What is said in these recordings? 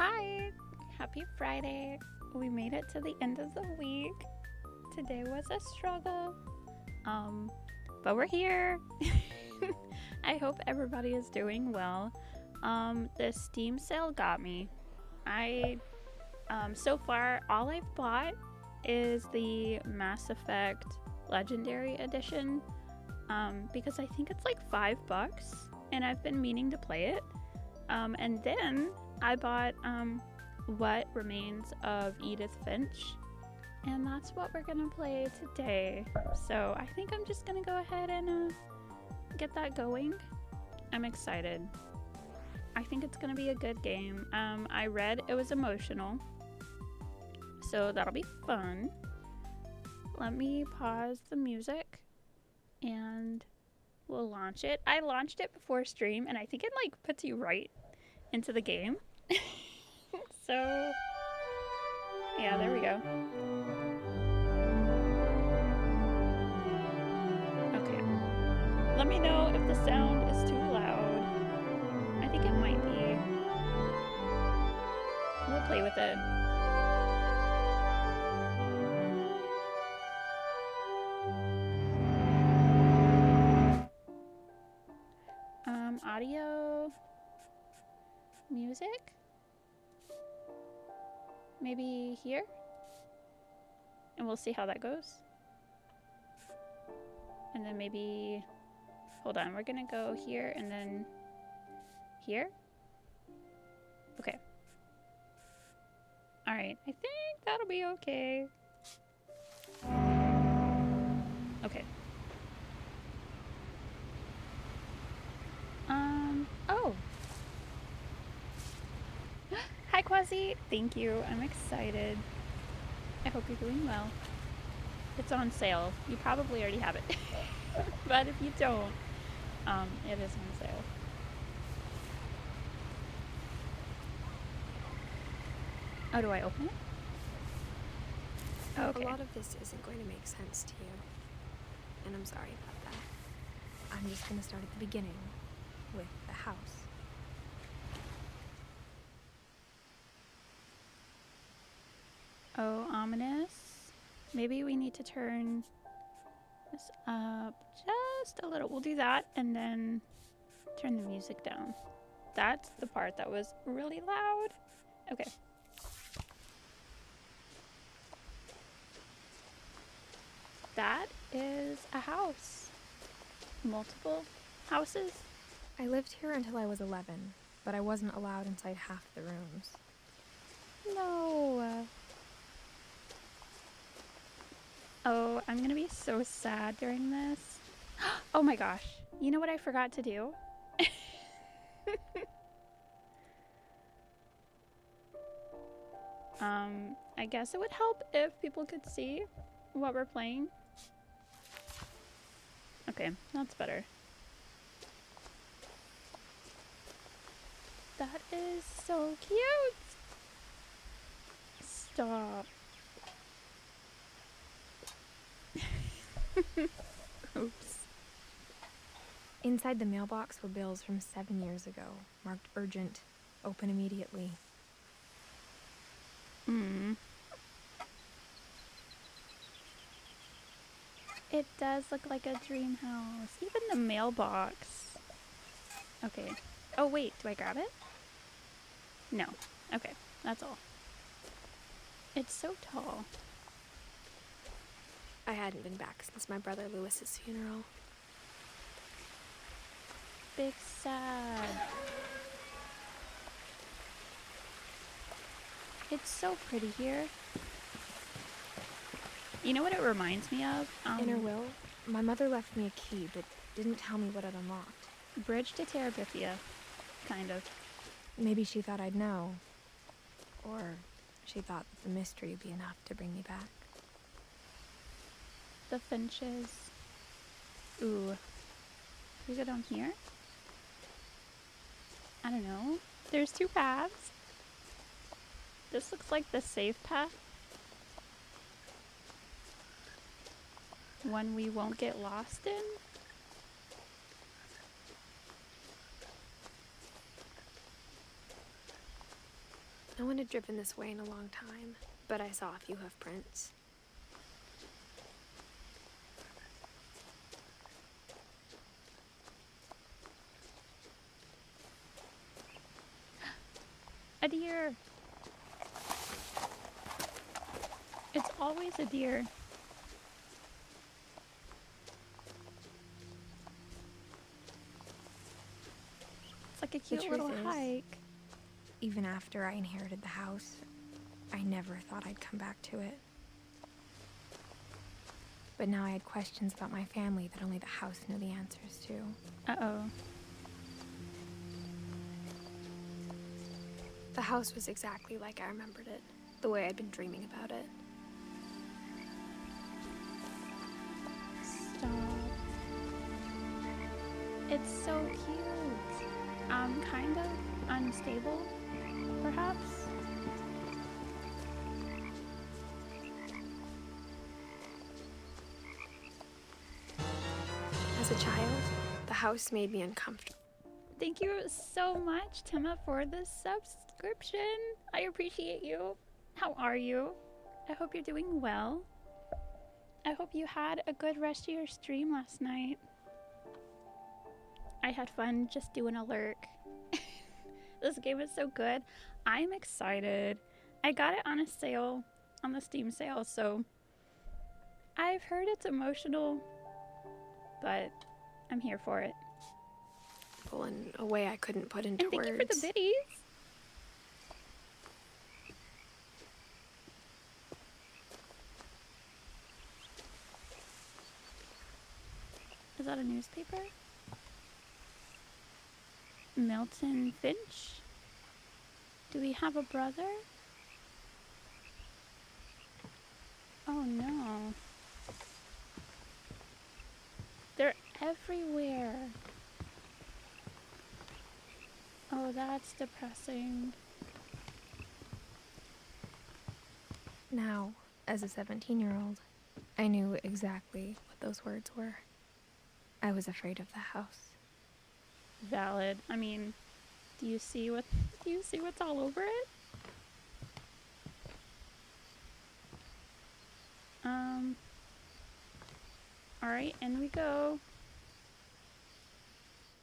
Hi! Happy Friday! We made it to the end of the week. Today was a struggle. But we're here. I hope everybody is doing well. The Steam sale got me. So far, all I've bought is the Mass Effect Legendary Edition. Because I think it's like $5 and I've been meaning to play it. And then I bought What Remains of Edith Finch, and that's what we're gonna play today. So I think I'm just gonna go ahead and get that going. I'm excited. I think it's gonna be a good game. I read it was emotional, so that'll be fun. Let me pause the music and we'll launch it. I launched it before stream and I think it like puts you right into the game. So yeah, there we go. Okay, let me know if the sound is too loud. I think it might be. We'll play with it. Audio, music, maybe here, and we'll see how that goes. And then maybe, hold on, we're gonna go here and then here. Okay. All right, I think that'll be okay. Okay. Oh. Hi, Quasi. Thank you. I'm excited. I hope you're doing well. It's on sale. You probably already have it. But if you don't, it is on sale. Oh, do I open it? Oh, okay. A lot of this isn't going to make sense to you, and I'm sorry about that. I'm just going to start at the beginning, with the house. Oh, ominous. Maybe we need to turn this up just a little. We'll do that and then turn the music down. That's the part that was really loud. Okay. That is a house. Multiple houses. I lived here until I was 11, but I wasn't allowed inside half the rooms. No. Oh, I'm gonna be so sad during this. Oh my gosh. You know what I forgot to do? I guess it would help if people could see what we're playing. Okay, that's better. That is so cute. Stop. Oops. Inside the mailbox were bills from 7 years ago, marked urgent, open immediately. It does look like a dream house. Even the mailbox. Okay. Oh wait, do I grab it? No. Okay, that's all. It's so tall. I hadn't been back since my brother Lewis's funeral. Big sad. It's so pretty here. You know what it reminds me of? In her will, my mother left me a key, but didn't tell me what it unlocked. Bridge to Terabithia, kind of. Maybe she thought I'd know. Or she thought that the mystery would be enough to bring me back. The finches. Ooh. Can we go down here? I don't know. There's two paths. This looks like the safe path. One we won't get lost in. No one had driven this way in a long time, but I saw a few hoof prints. A deer! It's always a deer. It's like a cute little hike. Even after I inherited the house, I never thought I'd come back to it. But now I had questions about my family that only the house knew the answers to. Uh-oh. The house was exactly like I remembered it, the way I'd been dreaming about it. Stop. It's so cute. Kind of unstable, perhaps? As a child, the house made me uncomfortable. Thank you so much, Timma, for the subscription. I appreciate you. How are you? I hope you're doing well. I hope you had a good rest of your stream last night. I had fun just doing a lurk. This game is so good. I'm excited. I got it on a sale, on the Steam sale, so I've heard it's emotional, but I'm here for it. In a way I couldn't put into and thank words. you for the biddies. Is that a newspaper? Milton Finch? Do we have a brother? Oh no. They're everywhere. Oh, that's depressing. Now, as a 17-year-old, I knew exactly what those words were. I was afraid of the house. Valid. I mean, do you see what's all over it? Alright, in we go.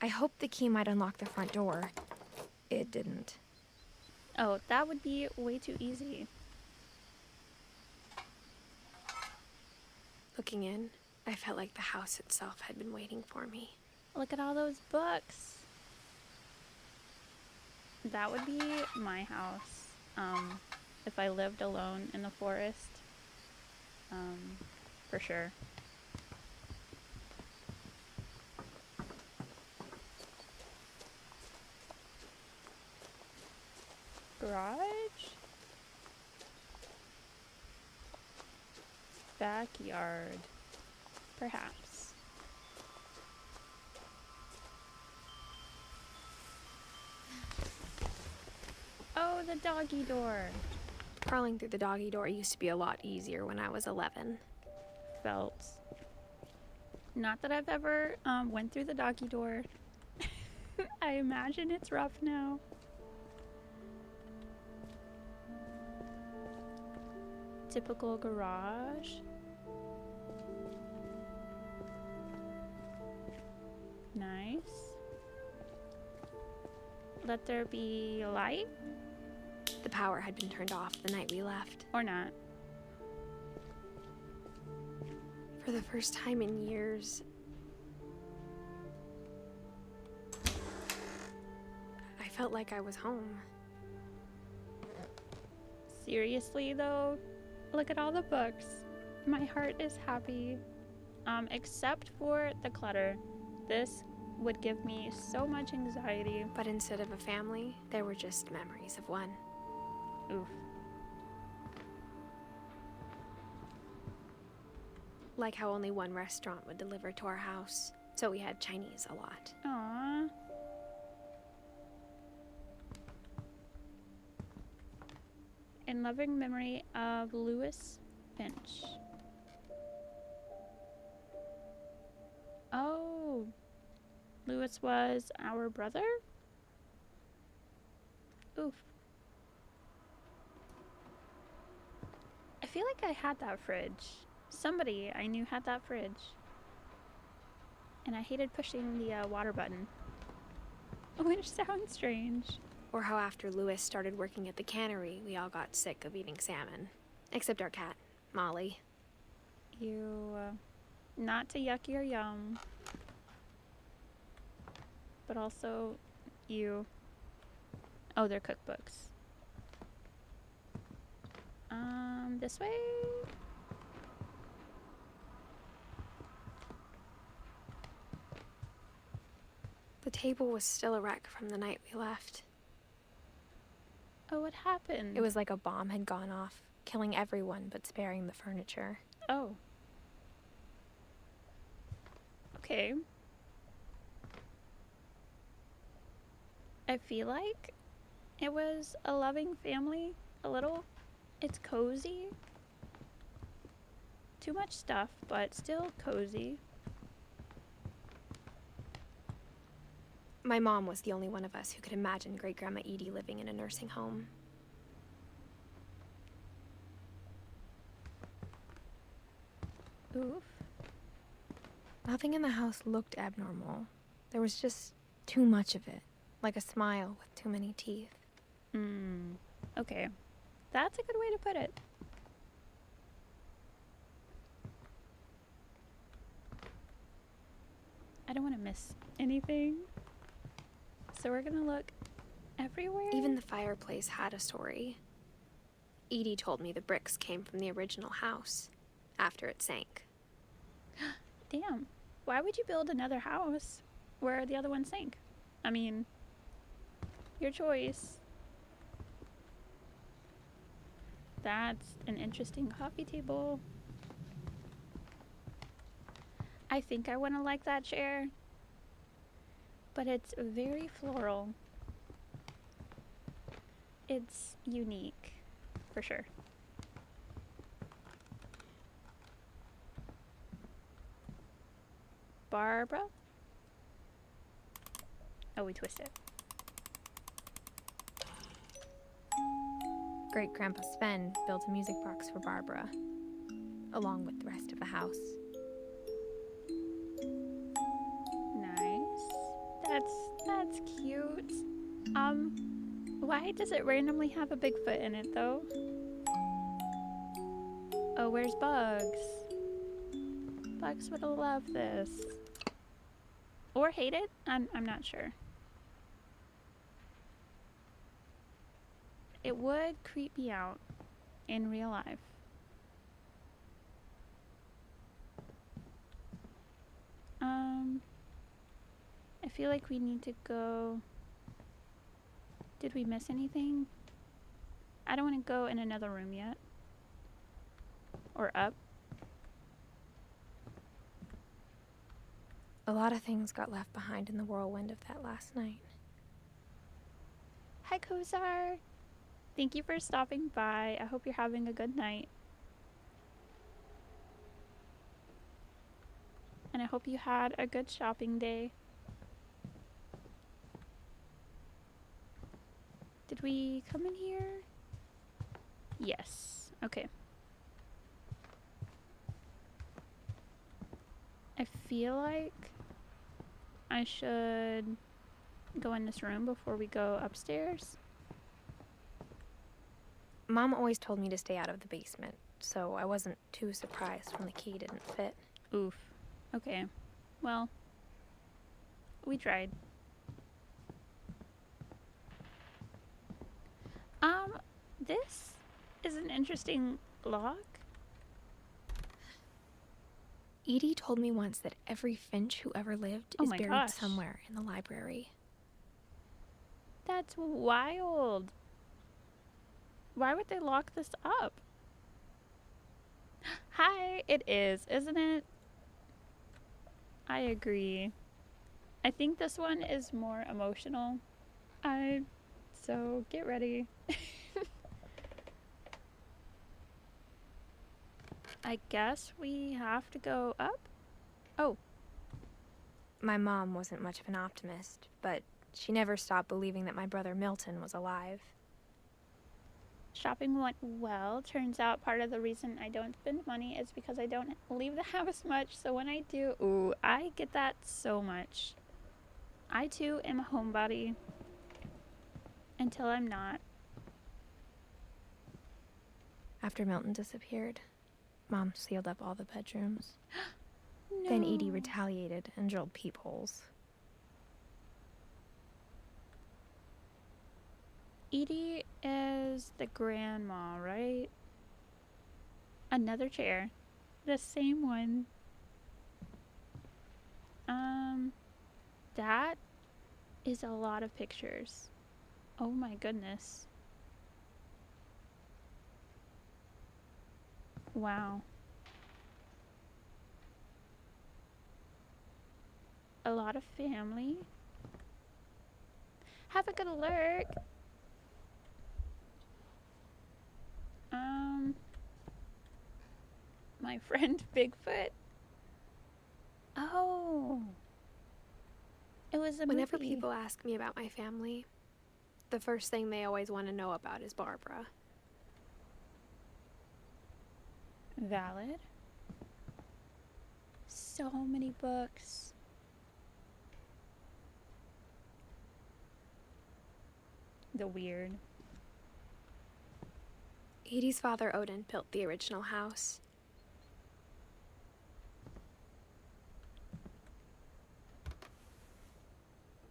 I hoped the key might unlock the front door. It didn't. Oh, that would be way too easy. Looking in, I felt like the house itself had been waiting for me. Look at all those books. That would be my house, if I lived alone in the forest, for sure. Garage? Backyard, perhaps. Oh, the doggy door. Crawling through the doggy door used to be a lot easier when I was 11. Felt. Not that I've ever went through the doggy door. I imagine it's rough now. Typical garage. Nice. Let there be light? The power had been turned off the night we left. Or not. For the first time in years, I felt like I was home. Seriously though, look at all the books. My heart is happy. Except for the clutter. This would give me so much anxiety. But instead of a family, there were just memories of one. Oof. Like how only one restaurant would deliver to our house, so we had Chinese a lot. Aww. In loving memory of Louis Finch. Oh, Louis was our brother? Oof. feel like I had that fridge. Somebody I knew had that fridge. And I hated pushing the water button. Which sounds strange. Or how after Lewis started working at the cannery, we all got sick of eating salmon. Except our cat, Molly. Not to yuck your yum. But also, oh, they're cookbooks. This way? The table was still a wreck from the night we left. Oh, what happened? It was like a bomb had gone off, killing everyone but sparing the furniture. Oh. Okay. I feel like it was a loving family, a little. It's cozy. Too much stuff, but still cozy. My mom was the only one of us who could imagine Great-Grandma Edie living in a nursing home. Oof. Nothing in the house looked abnormal. There was just too much of it, like a smile with too many teeth. Okay. That's a good way to put it. I don't want to miss anything. So we're gonna look everywhere. Even the fireplace had a story. Edie told me the bricks came from the original house, after it sank. Damn. Why would you build another house where the other one sank? I mean, your choice. That's an interesting coffee table. I think I want to like that chair, but it's very floral. It's unique, for sure. Barbara? Oh, we twist it. Great-Grandpa Sven built a music box for Barbara, along with the rest of the house. Nice. That's cute. Why does it randomly have a Bigfoot in it, though? Oh, where's Bugs? Bugs would love this. Or hate it? I'm not sure. It would creep me out in real life. I feel like we need to go. Did we miss anything? I don't want to go in another room yet. Or up. A lot of things got left behind in the whirlwind of that last night. Hi, Kozar. Thank you for stopping by. I hope you're having a good night. And I hope you had a good shopping day. Did we come in here? Yes. Okay. I feel like I should go in this room before we go upstairs. Mom always told me to stay out of the basement, so I wasn't too surprised when the key didn't fit. Oof. Okay. Well, we tried. This is an interesting lock. Edie told me once that every finch who ever lived is buried somewhere in the library. That's wild. Why would they lock this up? Hi, it is, isn't it? I agree. I think this one is more emotional. So get ready. I guess we have to go up? Oh. My mom wasn't much of an optimist, but she never stopped believing that my brother Milton was alive. Shopping went well. Turns out part of the reason I don't spend money is because I don't leave the house much. So when I do, ooh, I get that so much. I too am a homebody until I'm not. After Milton disappeared, Mom sealed up all the bedrooms. No. Then Edie retaliated and drilled peepholes. Edie is the grandma, right? Another chair. The same one. That is a lot of pictures. Oh my goodness. Wow. A lot of family. Have a good alert. My friend Bigfoot. Oh. It was a Whenever movie. people ask me about my family, the first thing they always want to know about is Barbara. Valid. So many books. The weird. Edie's father, Odin, built the original house.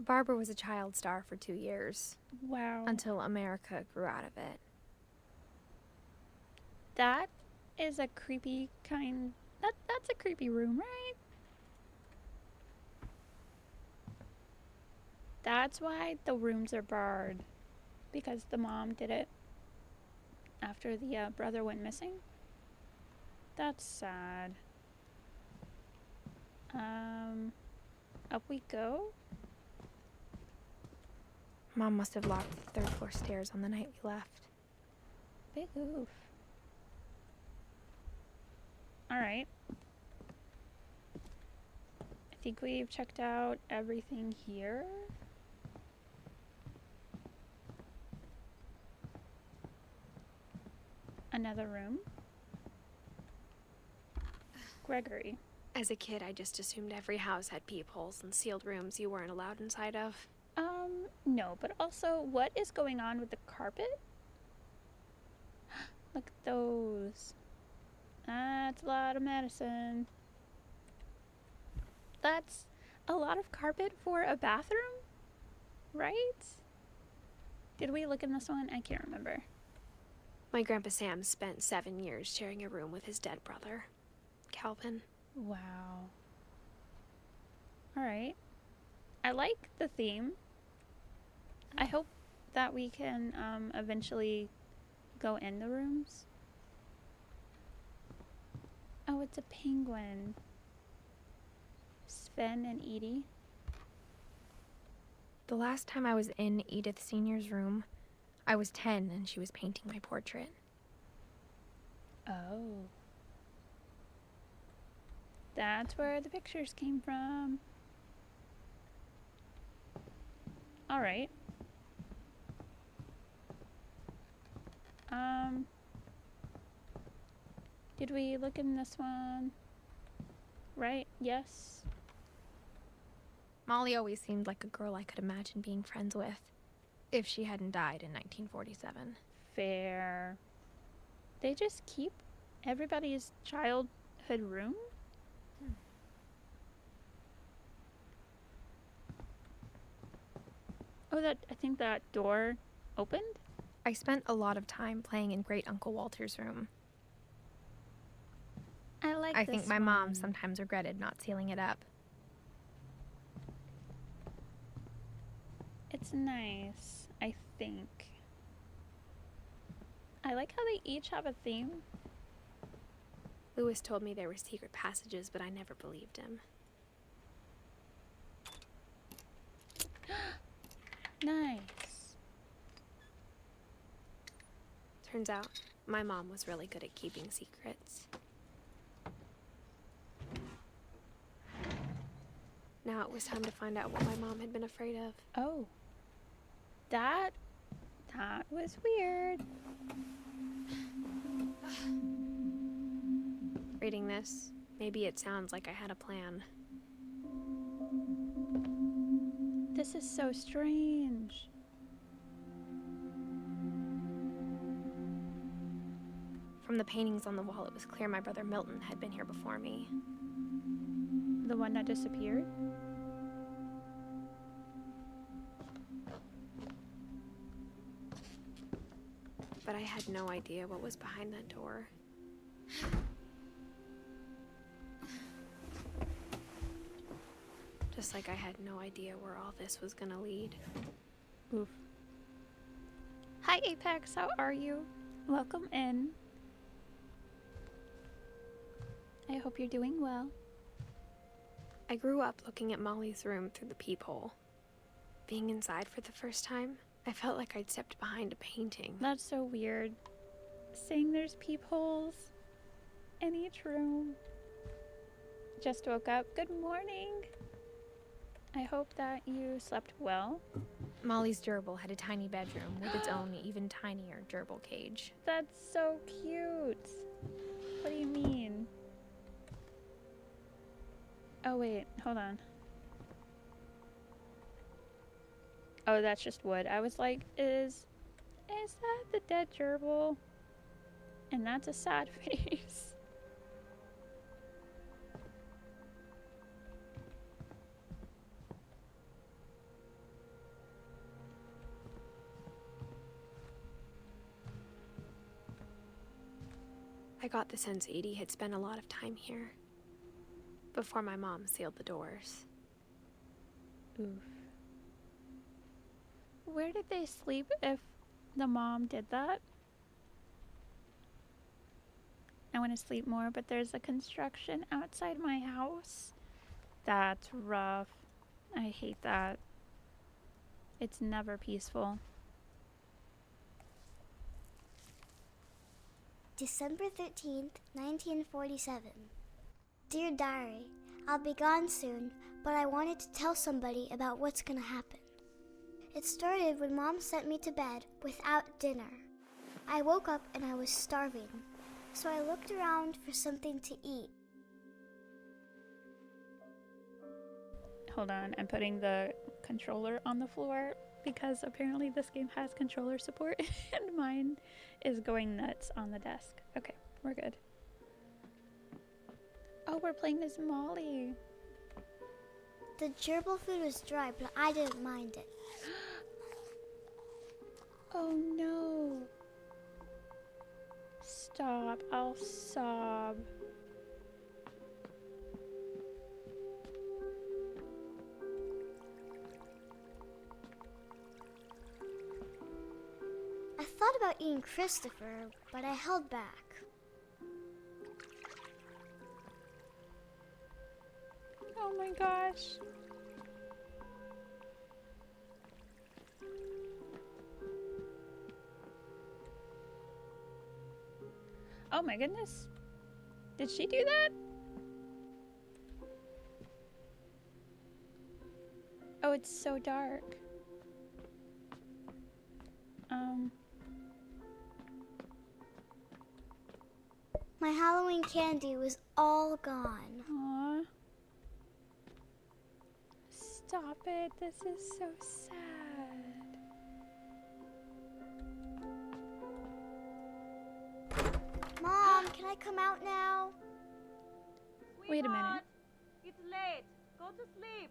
Barbara was a child star for 2 years, Wow. until America grew out of it. That is a creepy kind. That's a creepy room, right? That's why the rooms are barred, because the mom did it after the brother went missing. That's sad. Up we go. Mom must have locked the third floor stairs on the night we left. Big oof. Alright. I think we've checked out everything here. Another room. Gregory. As a kid, I just assumed every house had peepholes and sealed rooms you weren't allowed inside of. No, but also, what is going on with the carpet? Look at those. That's a lot of medicine. That's a lot of carpet for a bathroom, right? Did we look in this one? I can't remember. My Grandpa Sam spent 7 years sharing a room with his dead brother, Calvin. Wow. Alright. I like the theme. I hope that we can eventually go in the rooms. Oh, it's a penguin. Sven and Edie. The last time I was in Edith Sr.'s room, I was 10 and she was painting my portrait. Oh. That's where the pictures came from. Alright. Did we look in this one? Right? Yes. Molly always seemed like a girl I could imagine being friends with, if she hadn't died in 1947. Fair. They just keep everybody's childhood room? Oh, I think that door opened? I spent a lot of time playing in Great Uncle Walter's room. I think my mom sometimes regretted not sealing it up. It's nice, I think. I like how they each have a theme. Lewis told me there were secret passages, but I never believed him. Nice. Turns out, my mom was really good at keeping secrets. Now it was time to find out what my mom had been afraid of. Oh. That That was weird. Reading this, maybe it sounds like I had a plan. This is so strange. From the paintings on the wall, it was clear my brother Milton had been here before me. The one that disappeared? But I had no idea what was behind that door. Just like I had no idea where all this was gonna lead. Oof. Hi, Apex. How are you? Welcome in. I hope you're doing well. I grew up looking at Molly's room through the peephole. Being inside for the first time, I felt like I'd stepped behind a painting. That's so weird. Saying there's peepholes in each room. Just woke up. Good morning. I hope that you slept well. Molly's gerbil had a tiny bedroom with its own even tinier gerbil cage. That's so cute. What do you mean? Oh wait, hold on. Oh, that's just wood. I was like, is that the dead gerbil? And that's a sad face. I got the sense Edie had spent a lot of time here before my mom sealed the doors. Oof. Where did they sleep if the mom did that? I want to sleep more, but there's a construction outside my house. That's rough. I hate that. It's never peaceful. December 13th, 1947. Dear Diary, I'll be gone soon, but I wanted to tell somebody about what's gonna happen. It started when Mom sent me to bed without dinner. I woke up and I was starving, so I looked around for something to eat. Hold on, I'm putting the controller on the floor because apparently this game has controller support and mine is going nuts on the desk. Okay, we're good. Oh, we're playing as Molly. The gerbil food was dry, but I didn't mind it. Oh no. Stop, I'll sob. I thought about eating Christopher, but I held back. Oh my gosh. Oh my goodness. Did she do that? Oh, it's so dark. My Halloween candy was all gone. Aw. Stop it. This is so sad. Mom, can I come out now? Wait a minute. It's late. Go to sleep.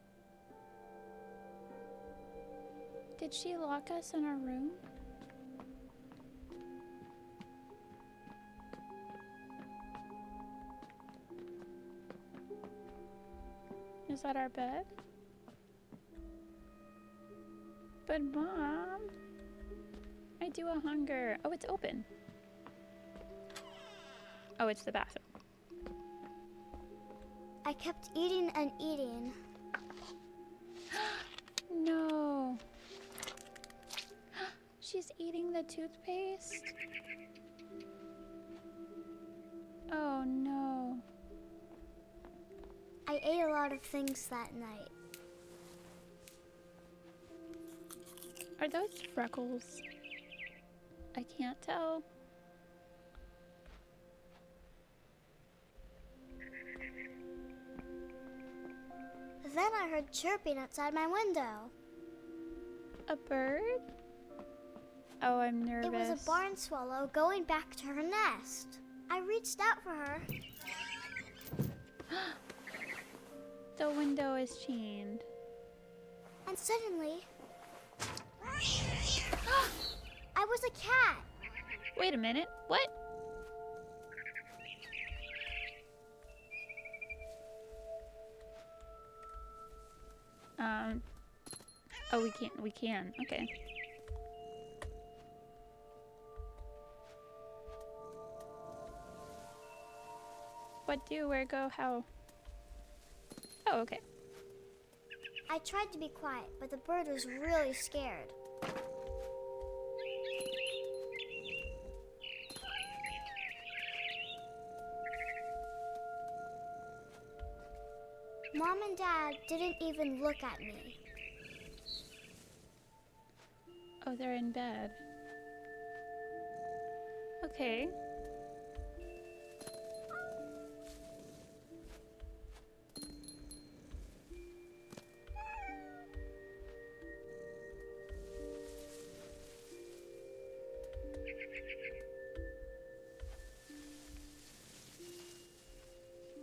Did she lock us in our room? Is that our bed? But Mom, I do a hunger. Oh, it's open. Oh, it's the bathroom. I kept eating and eating. No. She's eating the toothpaste. Oh no. I ate a lot of things that night. Are those freckles? I can't tell. Then I heard chirping outside my window. A bird? Oh, I'm nervous. It was a barn swallow going back to her nest. I reached out for her. The window is chained. And suddenly, I was a cat. Wait a minute. What? Oh, we can. Okay. What do, where go, how? Oh, okay. I tried to be quiet, but the bird was really scared. Mom and Dad didn't even look at me. Oh, they're in bed. Okay.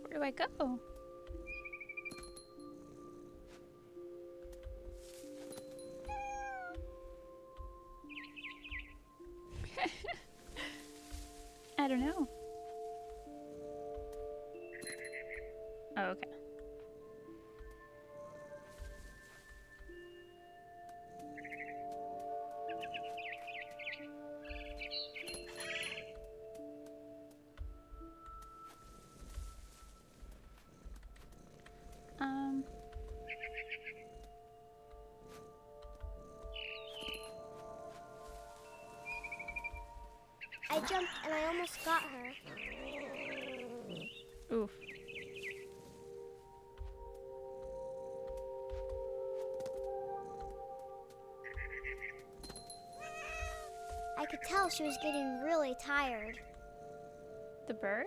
Where do I go? I don't know. Oh, okay. I jumped and I almost got her. Oof. I could tell she was getting really tired. The bird?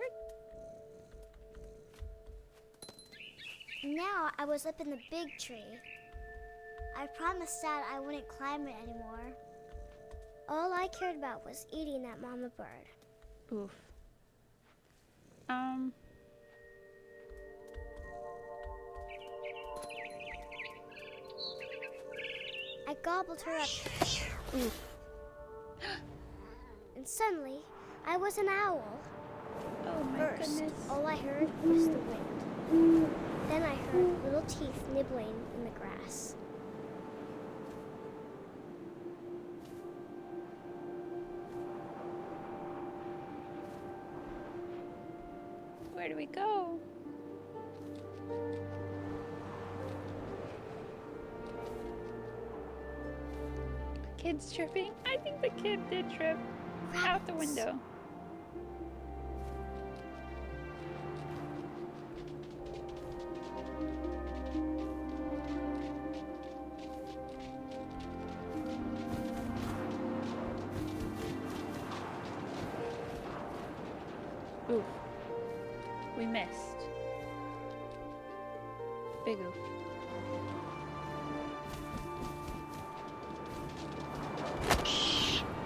Now I was up in the big tree. I promised Dad I wouldn't climb it anymore. All I cared about was eating that mama bird. Oof. I gobbled her up. Oof. And suddenly, I was an owl. Oh my First, goodness. all I heard was the wind. Then I heard little teeth nibbling in the grass. Where do we go? Kid's tripping? I think the kid did trip out the Rabbits. window. Oof. We missed. Big oof.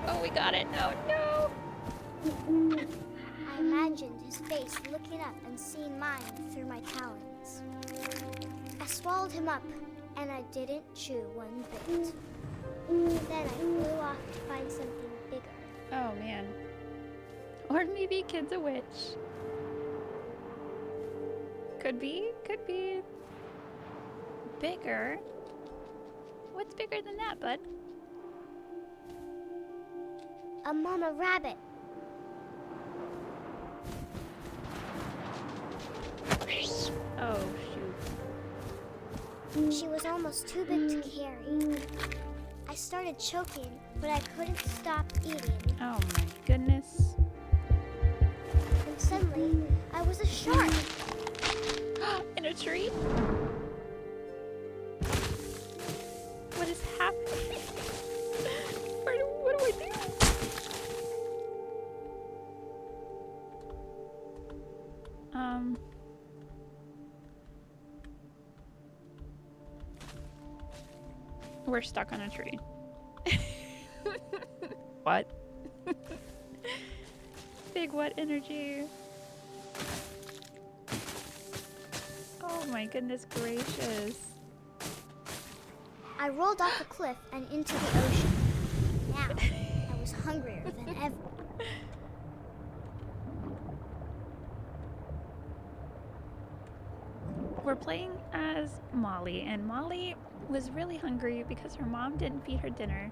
Oh, we got it. Oh, no. I imagined his face looking up and seeing mine through my talons. I swallowed him up, and I didn't chew one bit. Then I flew off to find something bigger. Oh, man. Or maybe kid's a witch. Could be. Could be. Bigger. What's bigger than that, bud? A mama rabbit. Oh, shoot. She was almost too big to carry. I started choking, but I couldn't stop eating. Oh, my goodness. And suddenly, I was a shark. In a tree? What is happening? What do I do? We're stuck on a tree. What? Big what energy? Oh my goodness gracious. I rolled off a cliff and into the ocean. Now, I was hungrier than ever. We're playing as Molly, and Molly was really hungry because her mom didn't feed her dinner.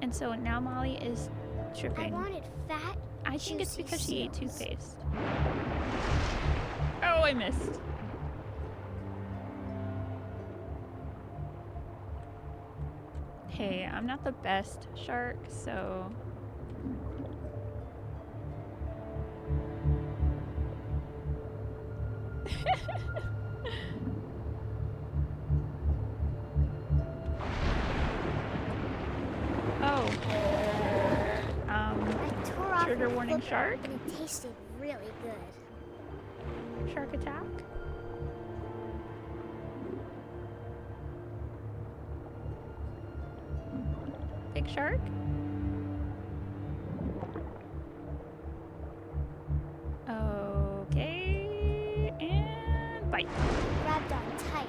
And so now Molly is I tripping. wanted fat, I think it's juicy because she ate seals. toothpaste. Oh, I missed. Hey, I'm not the best shark, so... Oh. I tore off Trigger my warning flipper, shark? and it tasted really good. Shark attack? Big shark? Okay, and bite. Grabbed on tight.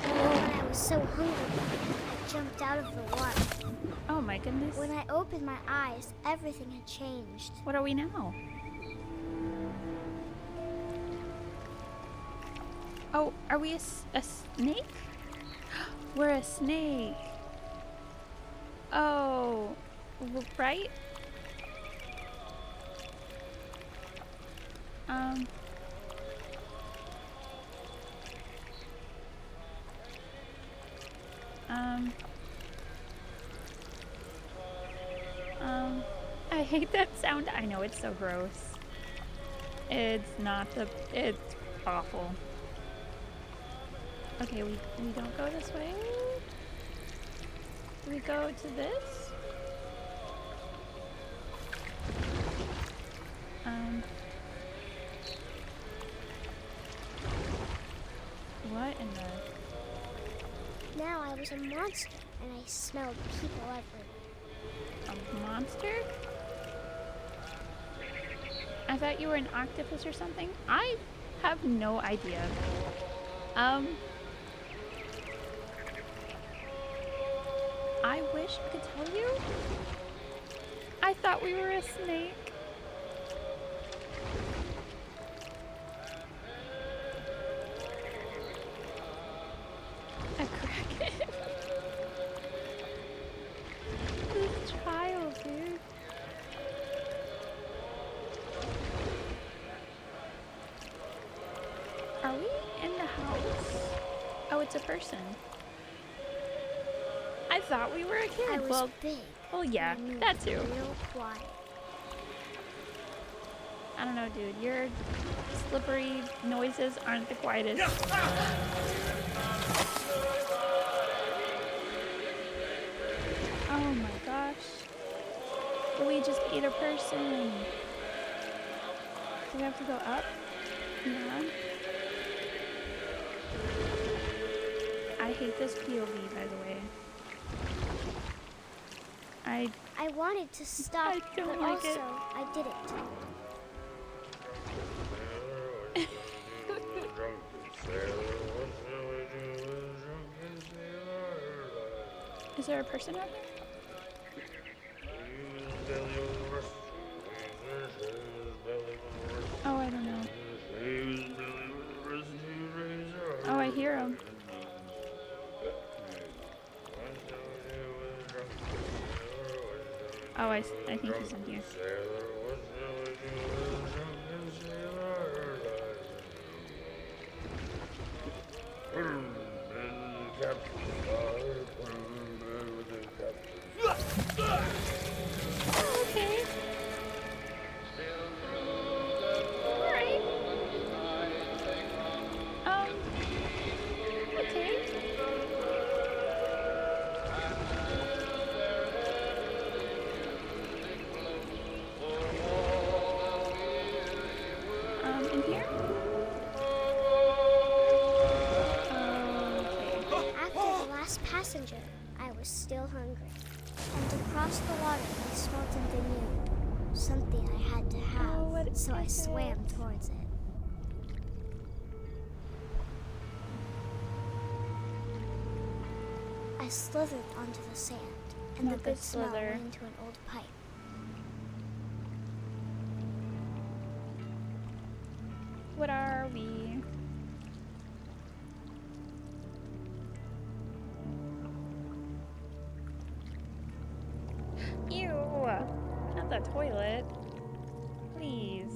When I was so hungry, I jumped out of the water. Oh my goodness. When I opened my eyes, everything had changed. What are we now? Oh, are we a snake? We're a snake. Oh, right? I hate that sound. I know it's so gross. It's awful. Okay, we don't go this way. Do we go to this? What in the... Now I was a monster, and I smelled people everywhere. A monster? I thought you were an octopus or something. I have no idea. I wish I could tell you. I thought we were a snake. A kraken. This child, dude. Are we in the house? Oh, it's a person. I thought we were a kid. I was Well, big. yeah, and I moved that too. Real quiet. I don't know, dude. Your slippery noises aren't the quietest. Oh my gosh. We just ate a person. Do we have to go up? Yeah. I hate this POV, by the way. I wanted to stop, I don't but like also it. I didn't. Is there a person out there? Oh, I don't know. Oh, I hear him. Oh, I think he's in here. Okay. Alright. Okay. In here? Okay. last passenger, I was still hungry. And across the water, I smelled something new. Something I had to have. Oh, what so I is swam it? towards it. I slithered onto the sand, and Not the the good smell slither. went into an old pipe. What are we? Ew! Not the toilet. Please.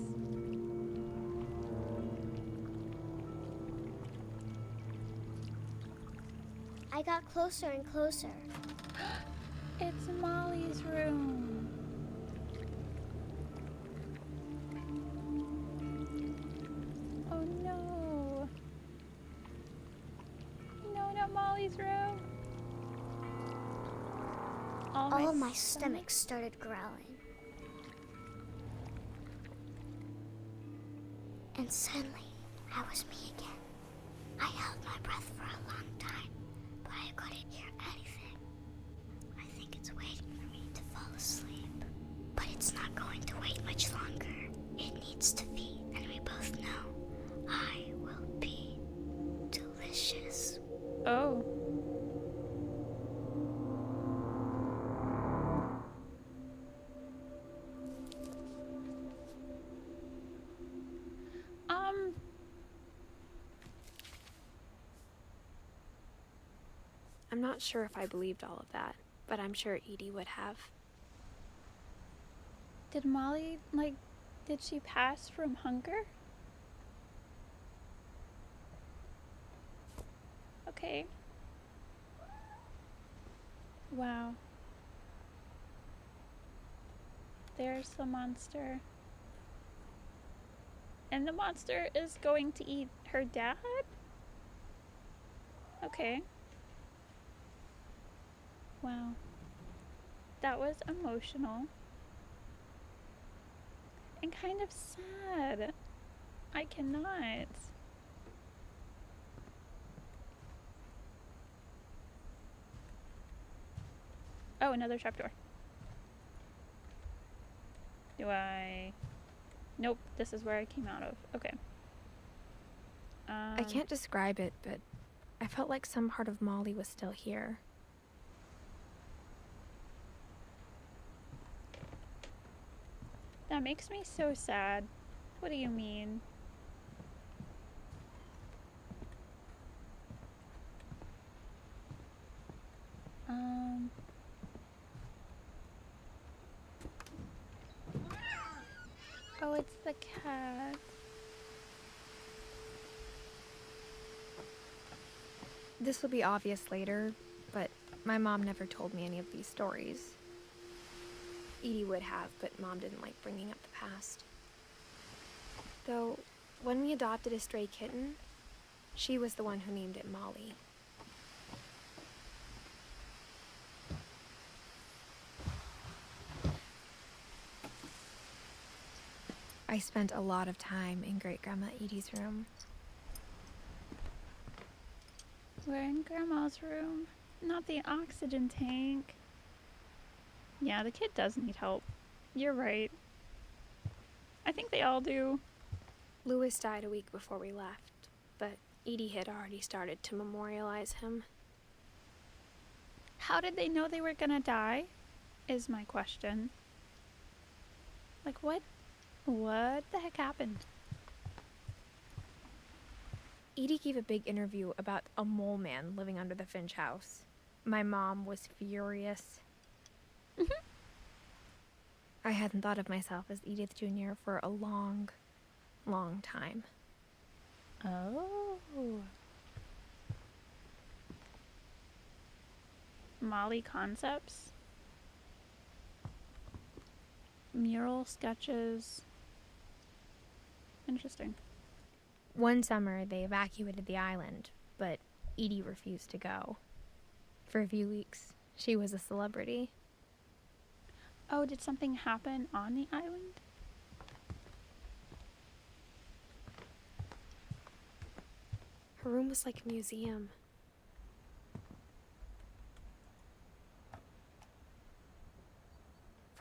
I got closer and closer. It's Molly's room. Oh no. No, not Molly's room. All of my stomach started growling. And suddenly, I was me again. I held my breath for a long time, but I couldn't hear anything. I think it's waiting for me to fall asleep. But it's not going to wait much longer. It needs to feed, and we both know I will be delicious. Oh. I'm not sure if I believed all of that, but I'm sure Edie would have. Did Molly, did she pass from hunger? Okay. Wow. There's the monster. And the monster is going to eat her dad? Okay. Wow. That was emotional. And kind of sad. I cannot. Oh, another trapdoor. Do I... Nope, this is where I came out of. Okay. I can't describe it, but I felt like some part of Molly was still here. That makes me so sad. What do you mean? Oh, it's the cat. This will be obvious later, but my mom never told me any of these stories. Edie would have, but Mom didn't like bringing up the past. Though, when we adopted a stray kitten, she was the one who named it Molly. I spent a lot of time in Great-Grandma Edie's room. We're in Grandma's room, not the oxygen tank. Yeah, the kid does need help. You're right. I think they all do. Louis died a week before we left, but Edie had already started to memorialize him. How did they know they were gonna die? Is my question. Like, what the heck happened? Edie gave a big interview about a mole man living under the Finch house. My mom was furious. I hadn't thought of myself as Edith Jr. for a long, long time. Oh. Molly concepts. Mural sketches. Interesting. One summer, they evacuated the island, but Edie refused to go. For a few weeks, she was a celebrity. Oh, did something happen on the island? Her room was like a museum.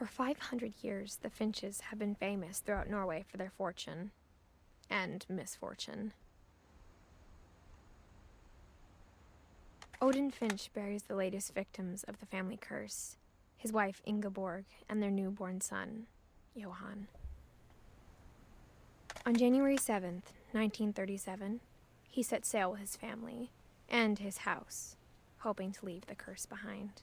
For 500 years, the finches have been famous throughout Norway for their fortune and misfortune. Odin Finch buries the latest victims of the family curse, his wife Ingeborg and their newborn son, Johan. On January 7th, 1937, he set sail with his family and his house, hoping to leave the curse behind.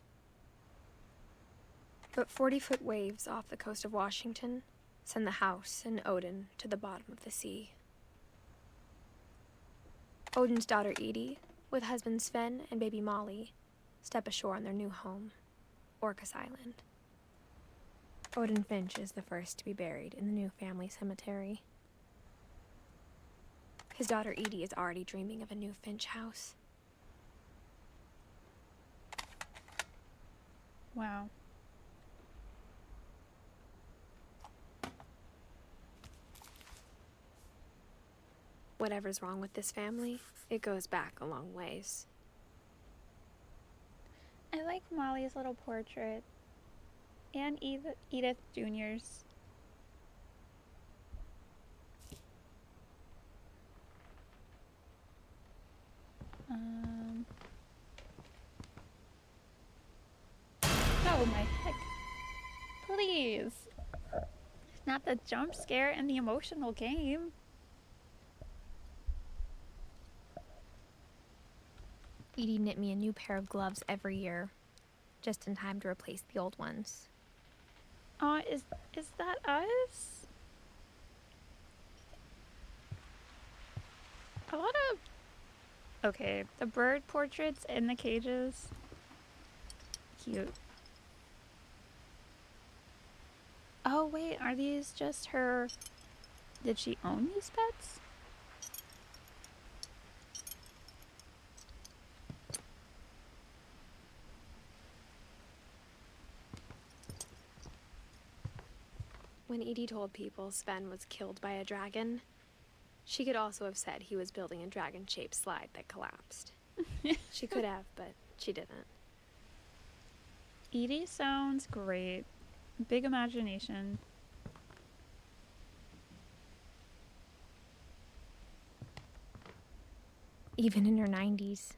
But 40-foot waves off the coast of Washington send the house and Odin to the bottom of the sea. Odin's daughter Edith, with husband Sven and baby Molly, step ashore on their new home, Orcas Island. Odin Finch is the first to be buried in the new family cemetery. His daughter Edie is already dreaming of a new Finch house. Wow. Whatever's wrong with this family, it goes back a long ways. I like Molly's little portrait. And Edith Jr.'s. Oh my heck. Please. Not the jump scare and the emotional game. Edie knit me a new pair of gloves every year, just in time to replace the old ones. Is that us? A lot of... Okay, the bird portraits in the cages. Cute. Oh wait, are these just her... Did she own these pets? When Edie told people Sven was killed by a dragon, she could also have said he was building a dragon-shaped slide that collapsed. She could have, but she didn't. Edie sounds great. Big imagination. Even in her 90s,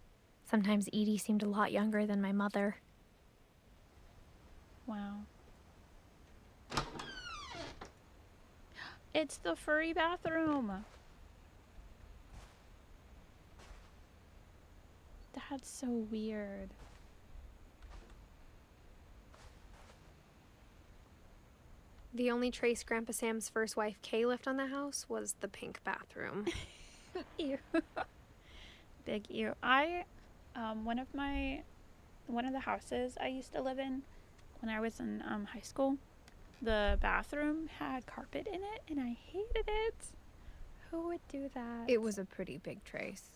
sometimes Edie seemed a lot younger than my mother. Wow. It's the furry bathroom. That's so weird. The only trace Grandpa Sam's first wife Kay left on the house was the pink bathroom. Ew. Big ew. One of the houses I used to live in when I was in high school, the bathroom had carpet in it and I hated it. Who would do that? It was a pretty big trace.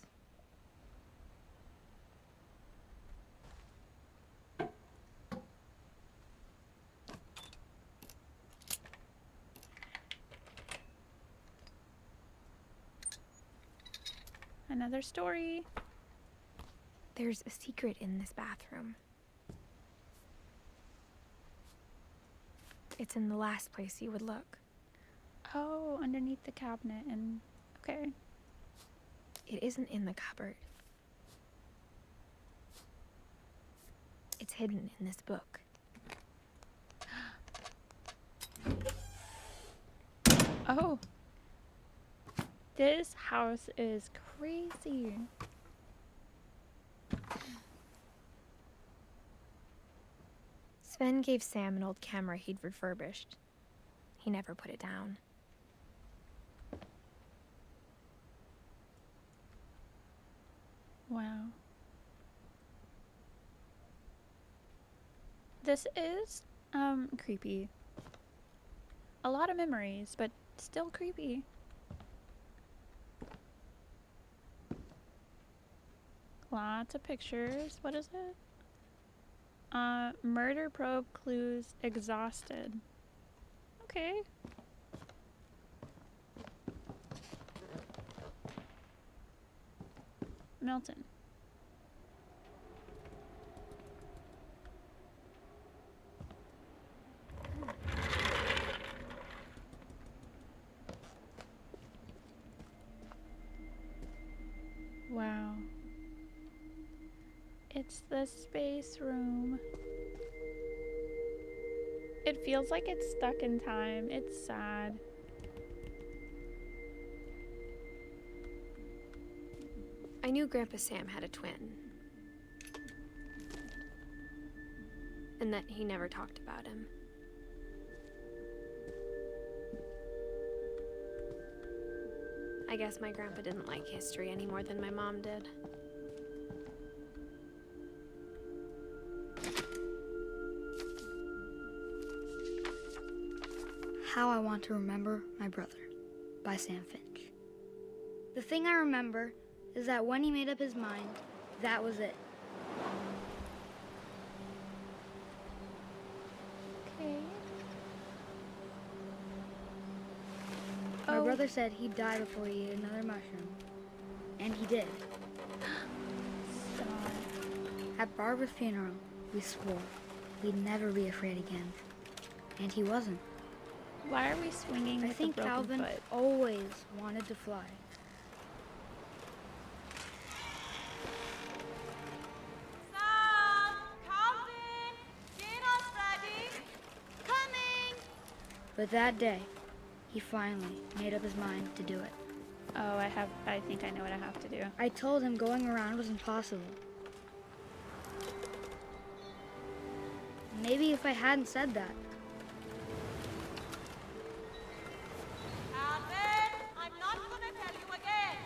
Another story. There's a secret in this bathroom. It's in the last place you would look. Oh, underneath the cabinet and... Okay. It isn't in the cupboard. It's hidden in this book. Oh. This house is crazy. Sven gave Sam an old camera he'd refurbished. He never put it down. Wow. This is, creepy. A lot of memories, but still creepy. Lots of pictures. What is it? Murder probe clues exhausted. Okay. Milton. the space room. It feels like it's stuck in time. It's sad. I knew Grandpa Sam had a twin. And that he never talked about him. I guess my grandpa didn't like history any more than my mom did. How I Want to Remember My Brother by Sam Finch. The thing I remember is that when he made up his mind, that was it. Okay. My brother said he'd die before he ate another mushroom. And he did. Stop. At Barbara's funeral, we swore we'd never be afraid again. And he wasn't. Why are we swinging I with think a broken Calvin foot? always wanted to fly. Sam! Calvin! Dinner's ready! Coming! But that day, he finally made up his mind to do it. Oh, I think I know what I have to do. I told him going around was impossible. Maybe if I hadn't said that, Calvin! I'm not gonna tell you again!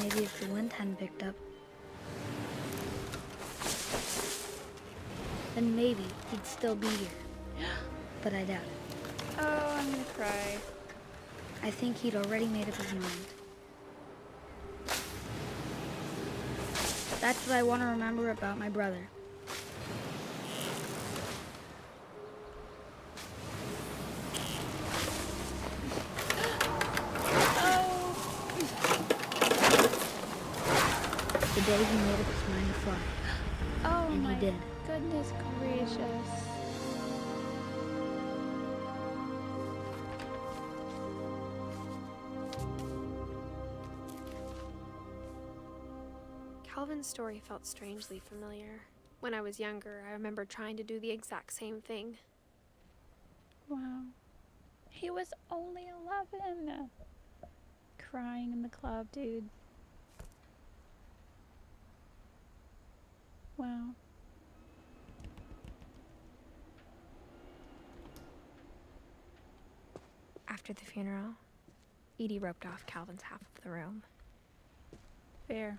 maybe if the wind hadn't picked up, then maybe he'd still be here. But I doubt it. Oh, I'm gonna cry. I think he'd already made up his mind. That's what I want to remember about my brother. The day he made up his mind to fly. Oh And he my did. goodness gracious. Calvin's story felt strangely familiar. When I was younger, I remember trying to do the exact same thing. Wow. He was only 11. Crying in the club, dude. Wow. After the funeral, Edie roped off Calvin's half of the room. Fair.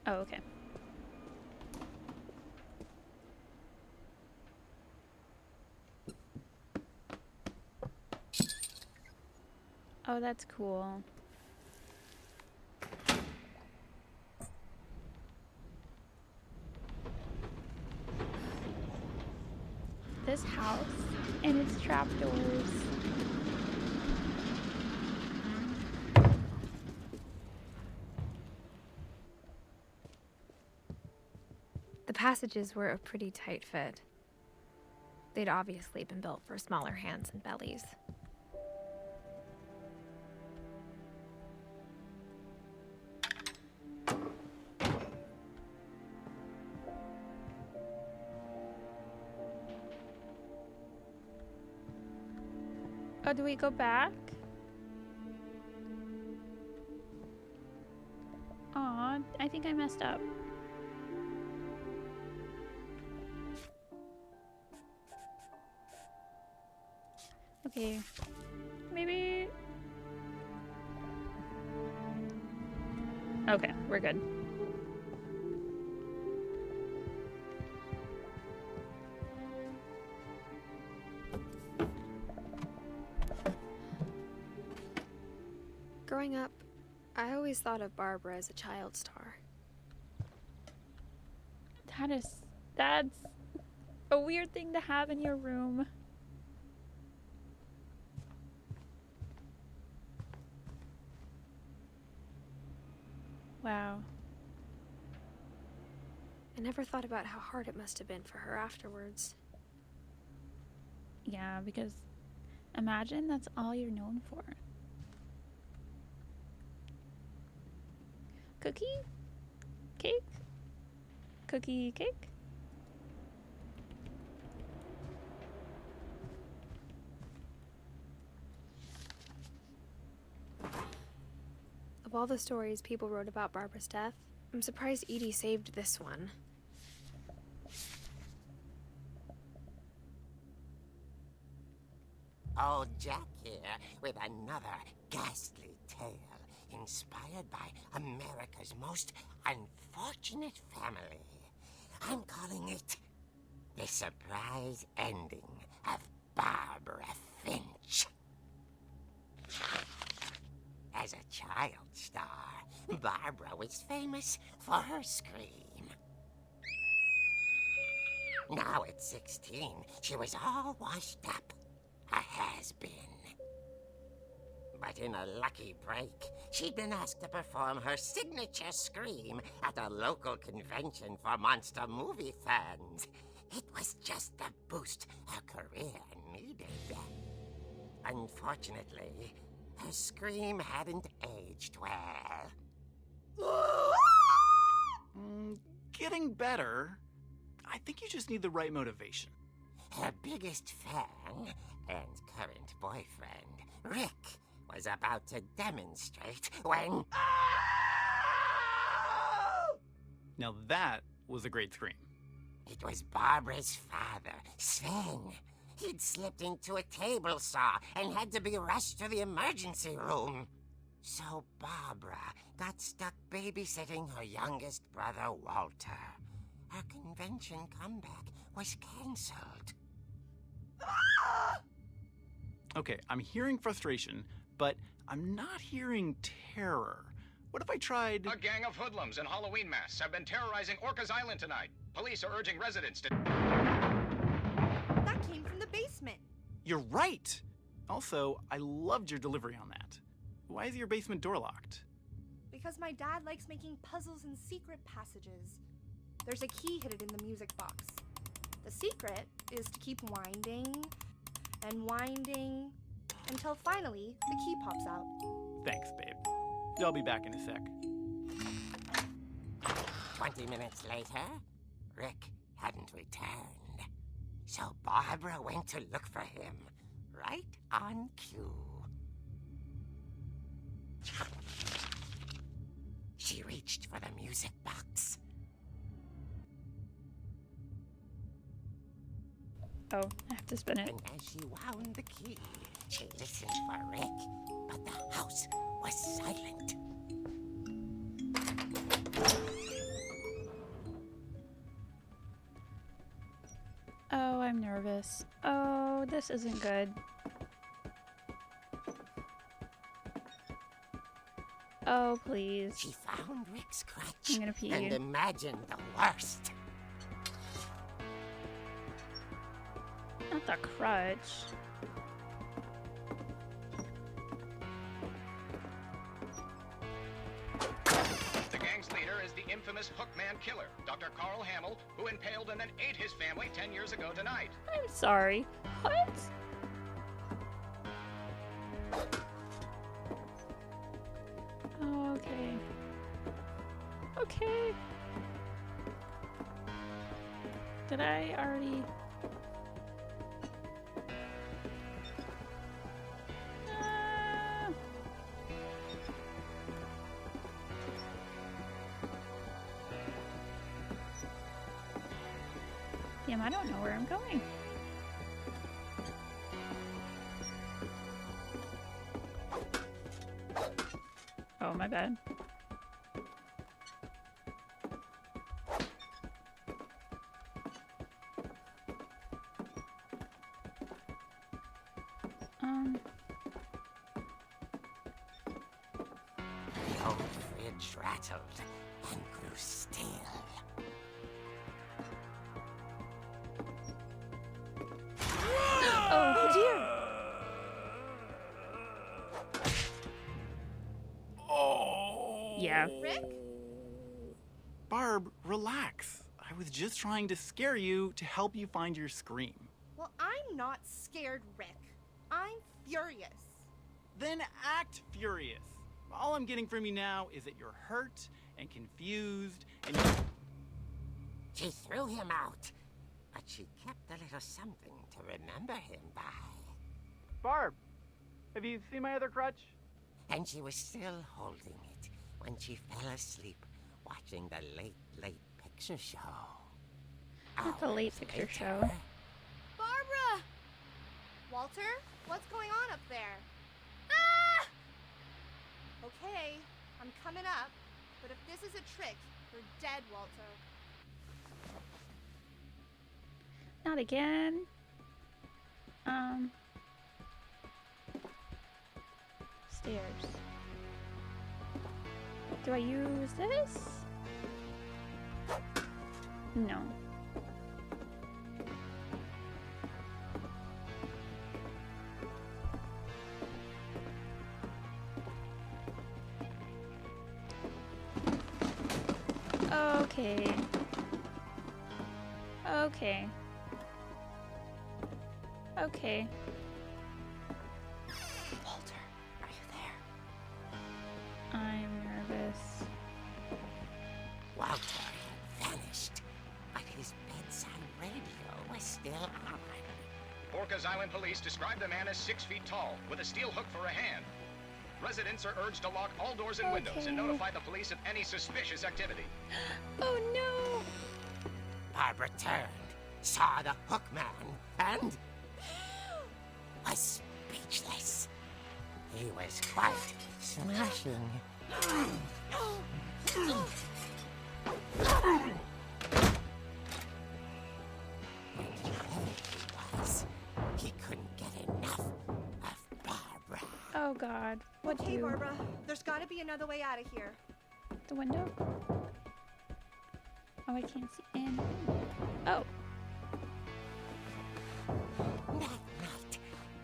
Oh, okay. Oh, that's cool. This house and its trapdoors. The passages were a pretty tight fit. They'd obviously been built for smaller hands and bellies. Oh, do we go back? Aw, I think I messed up. Okay, maybe... Okay, we're good. Growing up, I always thought of Barbara as a child star. That's a weird thing to have in your room. Wow. never thought about how hard it must have been for her afterwards. Yeah, because imagine that's all you're known for. Cookie? Cake? Cookie cake? Of all the stories people wrote about Barbara's death, I'm surprised Edie saved this one. Old Jack here with another ghastly tale inspired by America's most unfortunate family. I'm calling it The Surprise Ending of Barbara Finch. As a child star, Barbara was famous for her scream. Now at 16, she was all washed up. A has-been. But in a lucky break, she'd been asked to perform her signature scream at a local convention for monster movie fans. It was just the boost her career needed. Unfortunately, her scream hadn't aged well. Getting better. I think you just need the right motivation. Her biggest fan and current boyfriend, Rick, was about to demonstrate when... Now that was a great scream. It was Barbara's father, Sven. He'd slipped into a table saw and had to be rushed to the emergency room. So Barbara got stuck babysitting her youngest brother, Walter. Her convention comeback was cancelled. Okay, I'm hearing frustration, but I'm not hearing terror. What if I tried... A gang of hoodlums in Halloween masks have been terrorizing Orcas Island tonight. Police are urging residents to... That came from the basement. You're right! Also, I loved your delivery on that. Why is your basement door locked? Because my dad likes making puzzles and secret passages. There's a key hidden in the music box. The secret is to keep winding and winding until finally the key pops out. Thanks, babe. I'll be back in a sec. 20 minutes later, Rick hadn't returned. So Barbara went to look for him, right on cue. She reached for the music box. Oh, I have to spin it. And as she wound the key, she listened for Rick, but the house was silent. Oh, I'm nervous. Oh, this isn't good. Oh, please. She found Rick's crutch I'm gonna pee and you. imagined the worst. Not the crutch. The gang's leader is the infamous Hookman killer, Dr. Carl Hamill, who impaled and then ate his family 10 years ago tonight. I'm sorry. What? Oh, okay. Okay. Did I already... Damn, I don't know where I'm going. Oh, my bad. The old fridge rattled and grew still. Oh, dear. Oh! Yeah. Rick? Barb, relax. I was just trying to scare you to help you find your scream. Well, I'm not scared, Rick. I'm furious. Then act furious. All I'm getting from you now is that you're hurt and confused and She threw him out, but she kept a little something to remember him by. Barb, have you seen my other crutch? And she was still holding it when she fell asleep watching the late picture show. Not the late picture show. Barbara! Walter, what's going on up there? Ah! Okay, I'm coming up, but if this is a trick, you're dead, Walter. Not again. Stairs. Do I use this? No. Okay. Okay. Okay. Walter, are you there? I'm nervous. Walter had vanished, but his bedside radio was still on. Orcas Island police describe the man as 6 feet tall, with a steel hook for a hand. Residents are urged to lock all doors and windows and notify the police of any suspicious activity. Oh no! Barbara turned, saw the hook man, and was speechless. He was quite smashing. And there he was. He couldn't get enough of Barbara. Oh god. What Okay, do? Barbara, there's gotta be another way out of here. The window? Oh, I can't see in. Oh. That night,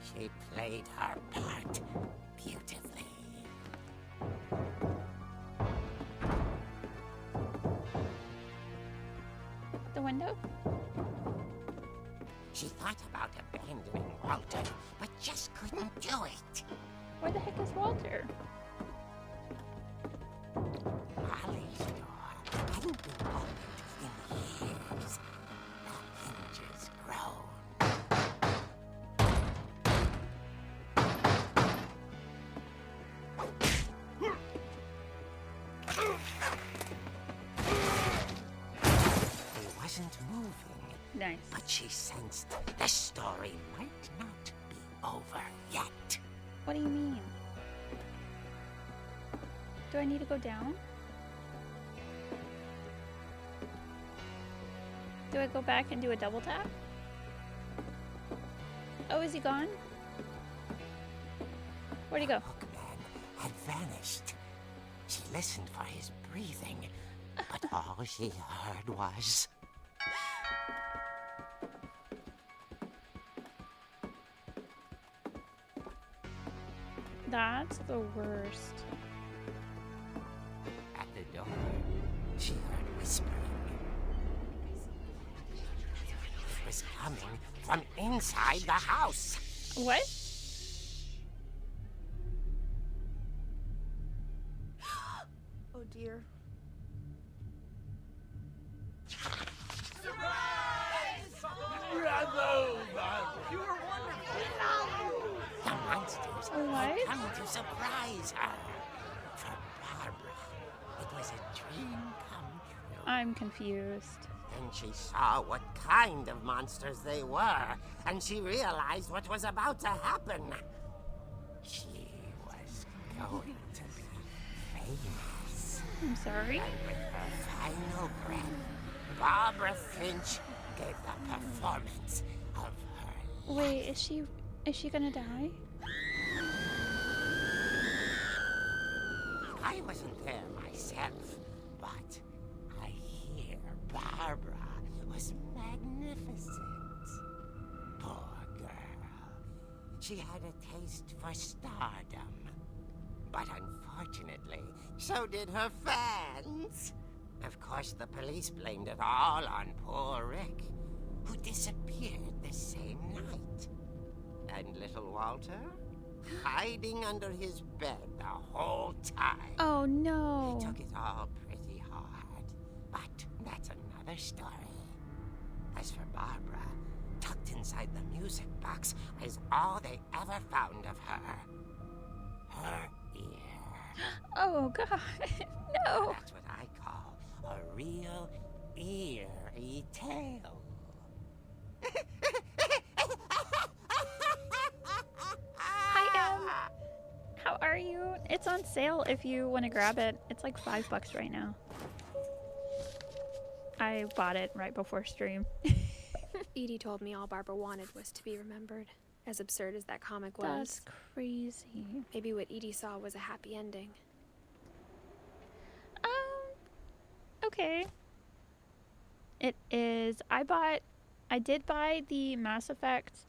she played her part beautifully. The window? She thought about abandoning Walter, but just couldn't do it. Where the heck is Walter? Molly's door hadn't been opened in years. The hinges groaned. He wasn't moving, Nice. but she sensed the story might not be over yet. What do you mean? Do I need to go down? Do I go back and do a double tap? Oh, is he gone? Where'd he go? Hookman had vanished. She listened for his breathing, but all she heard was... That's the worst. At the door, she heard whispering. It was coming from inside the house. What? Oh dear. The monsters What? had come to surprise her. For Barbara, it was a dream come true. I'm confused. Then she saw what kind of monsters they were, and she realized what was about to happen. She was going to be famous. I'm sorry. And with her final breath, Barbara Finch gave the performance of her life. Wait, is she gonna die? I wasn't there myself, but I hear Barbara was magnificent. Poor girl. She had a taste for stardom. But unfortunately, so did her fans. Of course, the police blamed it all on poor Rick, who disappeared the same night. And little Walter? Hiding under his bed the whole time. Oh no. He took it all pretty hard. But that's another story. As for Barbara, tucked inside the music box is all they ever found of her. Her ear. Oh god. No. That's what I call a real eerie tale. Hi, Em. How are you? It's on sale if you want to grab it. It's like $5 right now. I bought it right before stream. Edie told me all Barbara wanted was to be remembered. As absurd as that comic was. That's crazy. Maybe what Edie saw was a happy ending. Okay. It is. I did buy the Mass Effect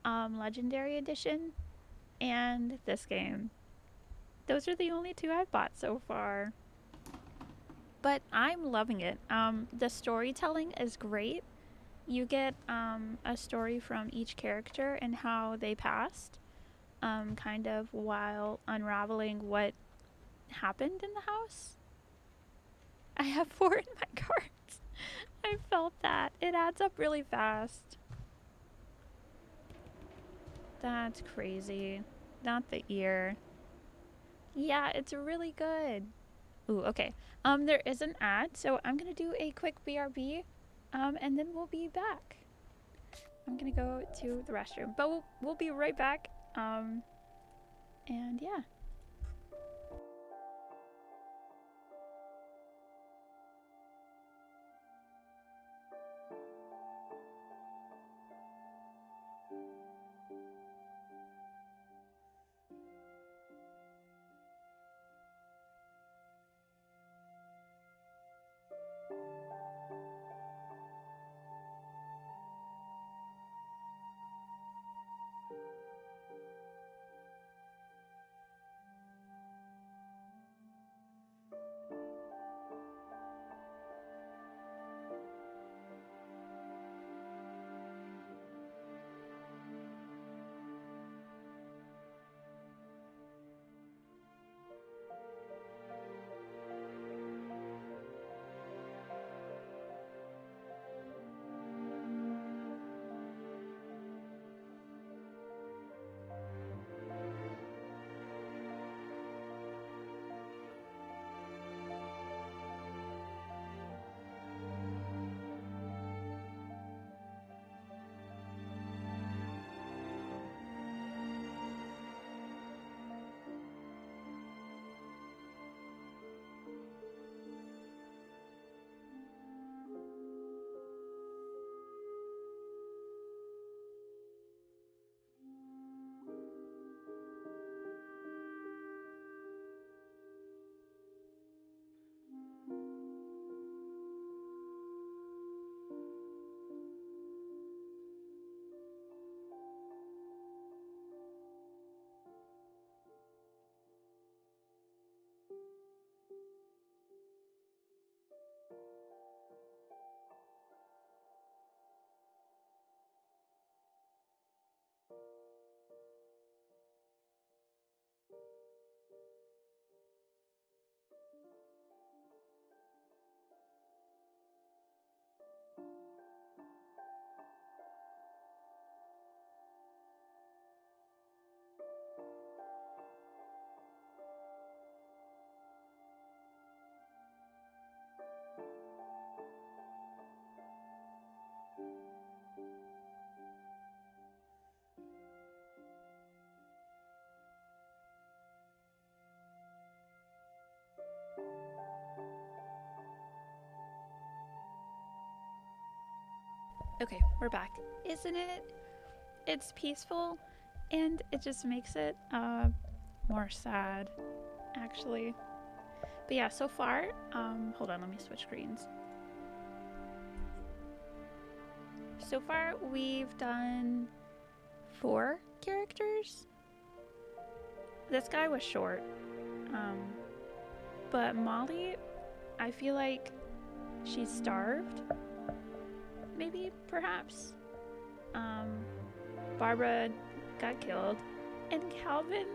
Legendary Edition and this game. Those are the only two I've bought so far. But I'm loving it. The storytelling is great. You get a story from each character and how they passed, kind of while unraveling what happened in the house. I have 4 in my cards. I felt that. It adds up really fast. That's crazy. Not the ear. Yeah, it's really good. Ooh, okay. There is an ad, so I'm gonna do a quick BRB, and then we'll be back. I'm gonna go to the restroom, but we'll be right back. And yeah. Okay, we're back. Isn't it? It's peaceful, and it just makes it more sad, actually. But yeah, so far, hold on, let me switch screens. So far, we've done 4 characters. This guy was short, but Molly, I feel like she's starved. Maybe, perhaps. Barbara got killed, and Calvin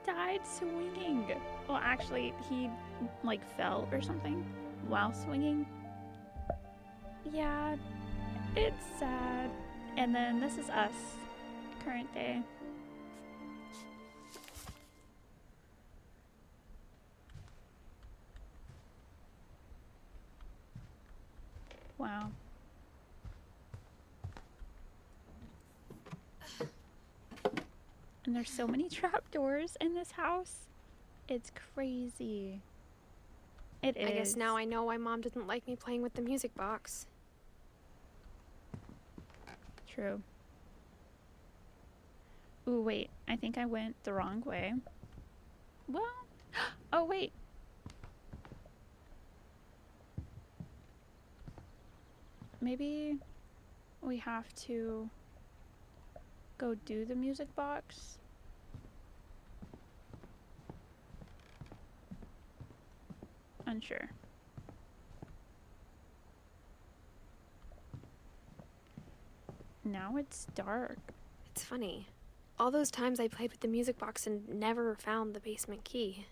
died swinging. Well, actually, he, like, fell or something while swinging. Yeah, it's sad. And then this is us, current day. Wow. And there's so many trapdoors in this house. It's crazy. It is. I guess now I know why Mom didn't like me playing with the music box. True. Ooh, wait. I think I went the wrong way. Well, oh, wait. Maybe we have to go do the music box. Unsure. Now it's dark. It's funny. All those times I played with the music box and never found the basement key.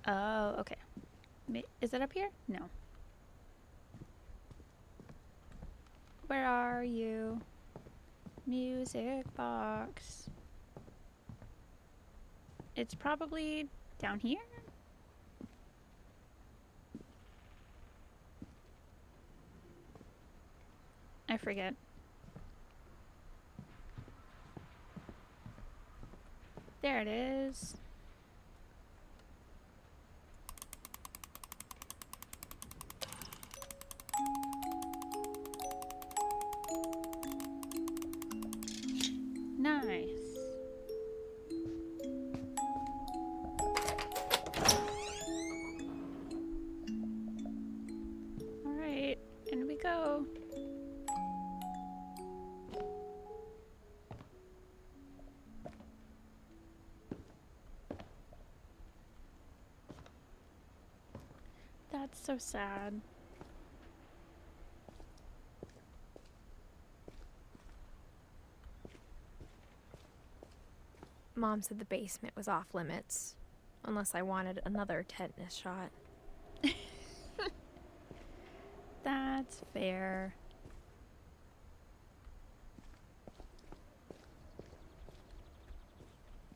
Oh, okay. Is it up here? No. Where are you? Music box. It's probably down here? I forget. There it is. Nice. All right, in we go. That's so sad. Mom said the basement was off limits, unless I wanted another tetanus shot. That's fair.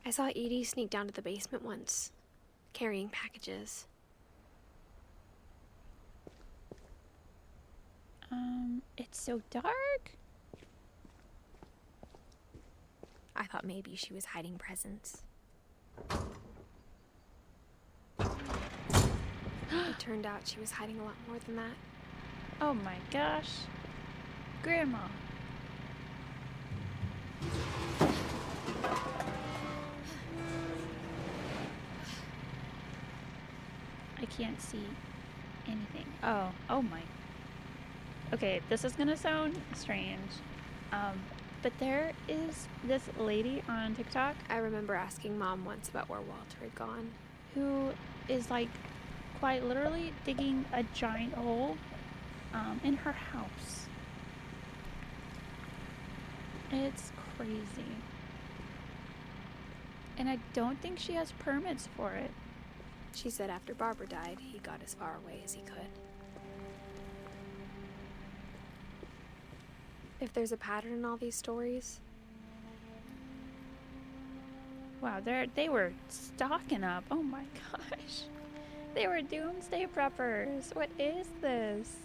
I saw Edie sneak down to the basement once, carrying packages. It's so dark. I thought maybe she was hiding presents. It turned out she was hiding a lot more than that. Oh my gosh. Grandma. I can't see anything. Oh my. Okay, this is gonna sound strange. But there is this lady on TikTok I remember asking Mom once about where Walter had gone. who is like quite literally digging a giant hole in her house. It's crazy. And I don't think she has permits for it. She said after Barbara died, he got as far away as he could. If there's a pattern in all these stories, Wow, they were stocking up. Oh my gosh. They were doomsday preppers. What is this?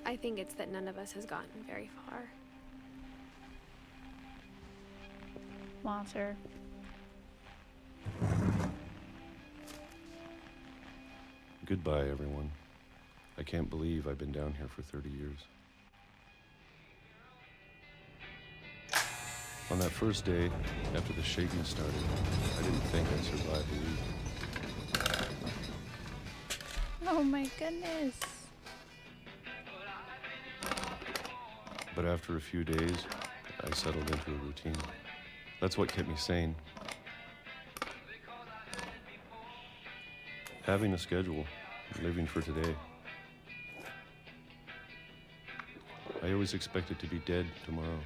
I think it's that none of us has gotten very far. Walter. Goodbye, everyone. I can't believe I've been down here for 30 years. On that first day, after the shaking started, I didn't think I'd survive the week. Oh my goodness. But after a few days, I settled into a routine. That's what kept me sane. Having a schedule, living for today. I always expected to be dead tomorrow.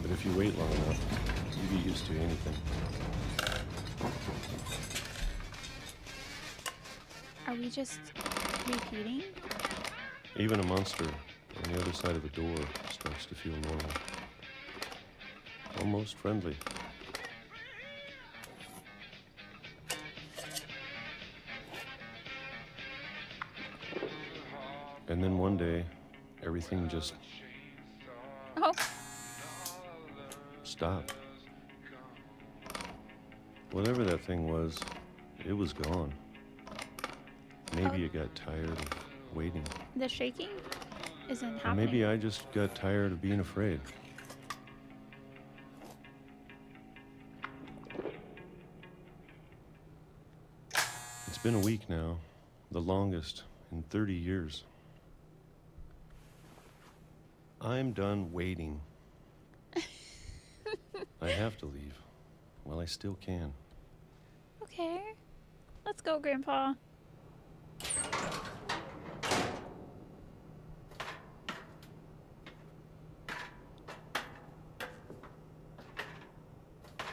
But if you wait long enough, you get used to anything. Are we just repeating? Even a monster on the other side of the door starts to feel normal. Almost friendly. And then one day, everything just stopped. Whatever that thing was, it was gone. Maybe it got tired of waiting. The shaking isn't Or happening. maybe I just got tired of being afraid. It's been a week now, the longest in 30 years. I'm done waiting. I have to leave while I still can. Okay. Let's go, Grandpa.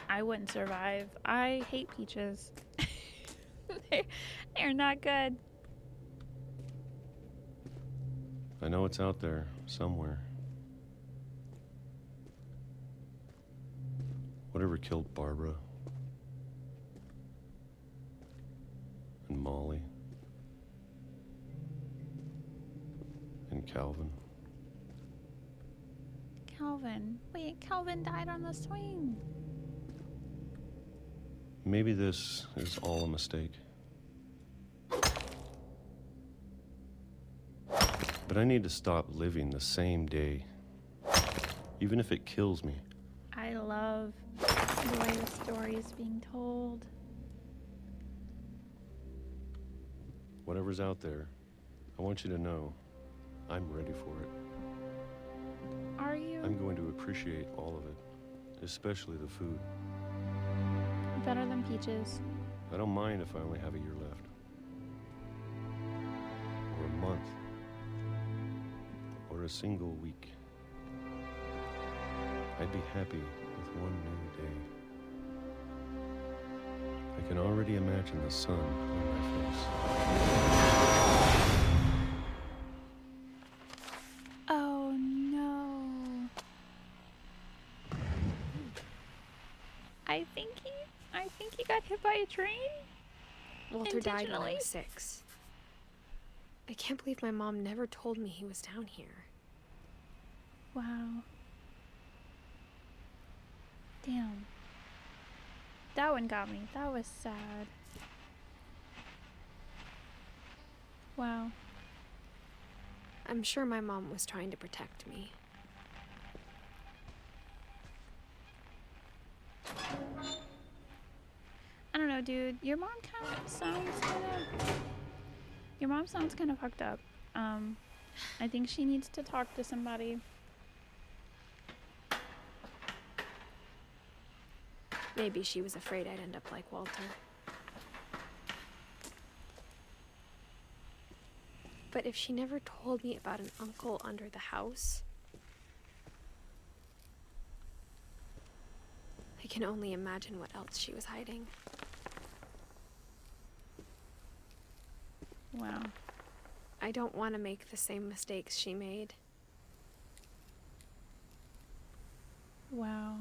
I wouldn't survive. I hate peaches. They're not good. I know it's out there somewhere. Whatever killed Barbara and Molly and Calvin. Calvin. Wait, Calvin died on the swing. Maybe this is all a mistake. But I need to stop living the same day, even if it kills me. I love the way the story is being told. Whatever's out there, I want you to know I'm ready for it. Are you? I'm going to appreciate all of it, especially the food. Better than peaches. I don't mind if I only have a year left. Or a month. Or a single week. I'd be happy with one new day. I can already imagine the sun on my face. Oh no. I think he got hit by a train. Walter died when I Intentionally? was 6. I can't believe my mom never told me he was down here. Wow. Damn. That one got me. That was sad. Wow. I'm sure my mom was trying to protect me. I don't know, dude. Your mom sounds kind of fucked up. I think she needs to talk to somebody. Maybe she was afraid I'd end up like Walter. But if she never told me about an uncle under the house, I can only imagine what else she was hiding. Wow. I don't want to make the same mistakes she made. Wow.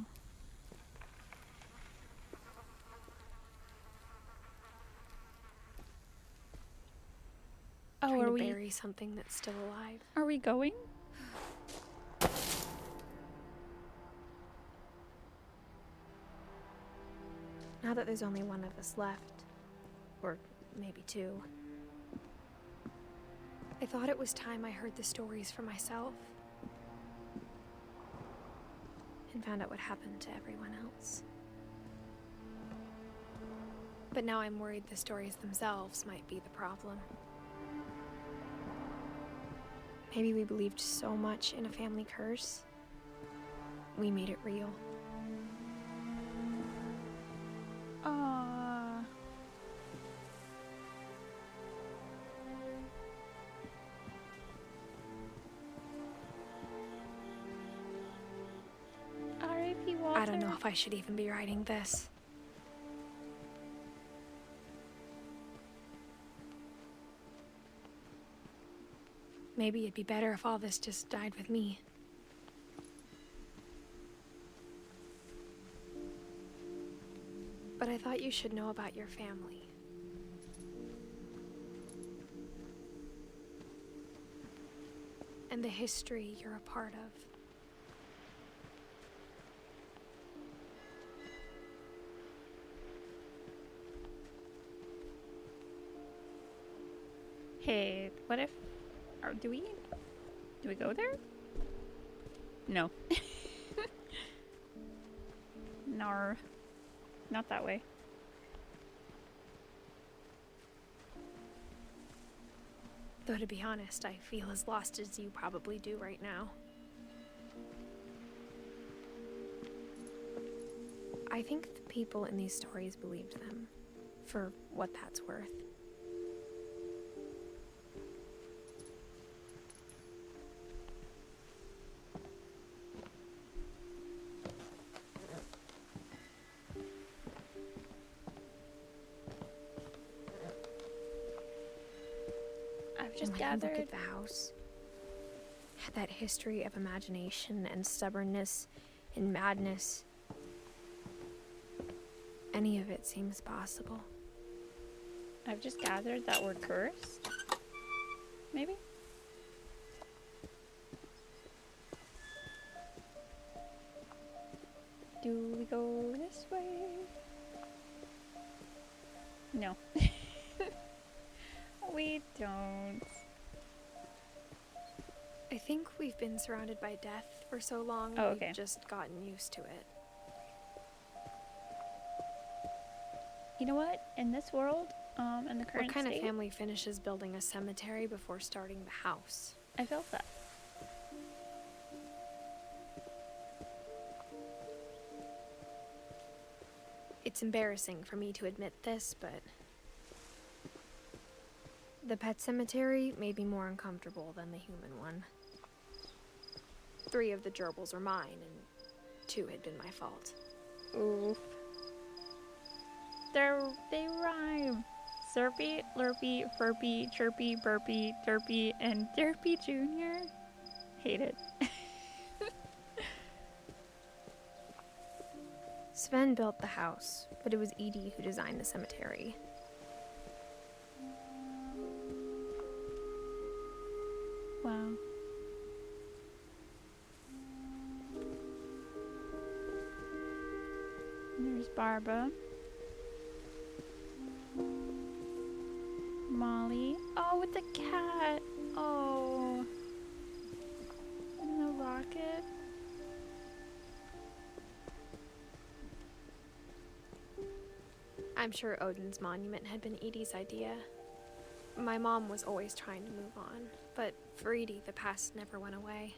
Oh, Trying are to we bury something that's still alive. are we going? Now that there's only one of us left, or maybe 2, I thought it was time I heard the stories for myself and found out what happened to everyone else. But now I'm worried the stories themselves might be the problem. Maybe we believed so much in a family curse, we made it real. I should even be writing this. Maybe it'd be better if all this just died with me. But I thought you should know about your family. And the history you're a part of. Hey, what if... do we go there? No. Nar. Not that way. Though to be honest, I feel as lost as you probably do right now. I think the people in these stories believed them, for what that's worth. Just when gathered. I look at the house, that history of imagination and stubbornness and madness, any of it seems possible. I've just gathered that we're cursed. Maybe? Do we go this way? No. We don't. I think we've been surrounded by death for so long, Oh, okay. we've just gotten used to it. You know what? In this world, in the current What kind state, of family finishes building a cemetery before starting the house? I felt that. It's embarrassing for me to admit this, but the pet cemetery made me more uncomfortable than the human one. 3 of the gerbils are mine, and 2 had been my fault. Oof. They rhyme. Slurpy, Lurpy, Furpy, Chirpy, Burpy, Derpy, and Derpy Jr. Hate it. Sven built the house, but it was Edie who designed the cemetery. Wow. And there's Barbara. Molly. Oh, with the cat. Oh. And the rocket. I'm sure Odin's monument had been Edie's idea. My mom was always trying to move on, but for Edie, the past never went away.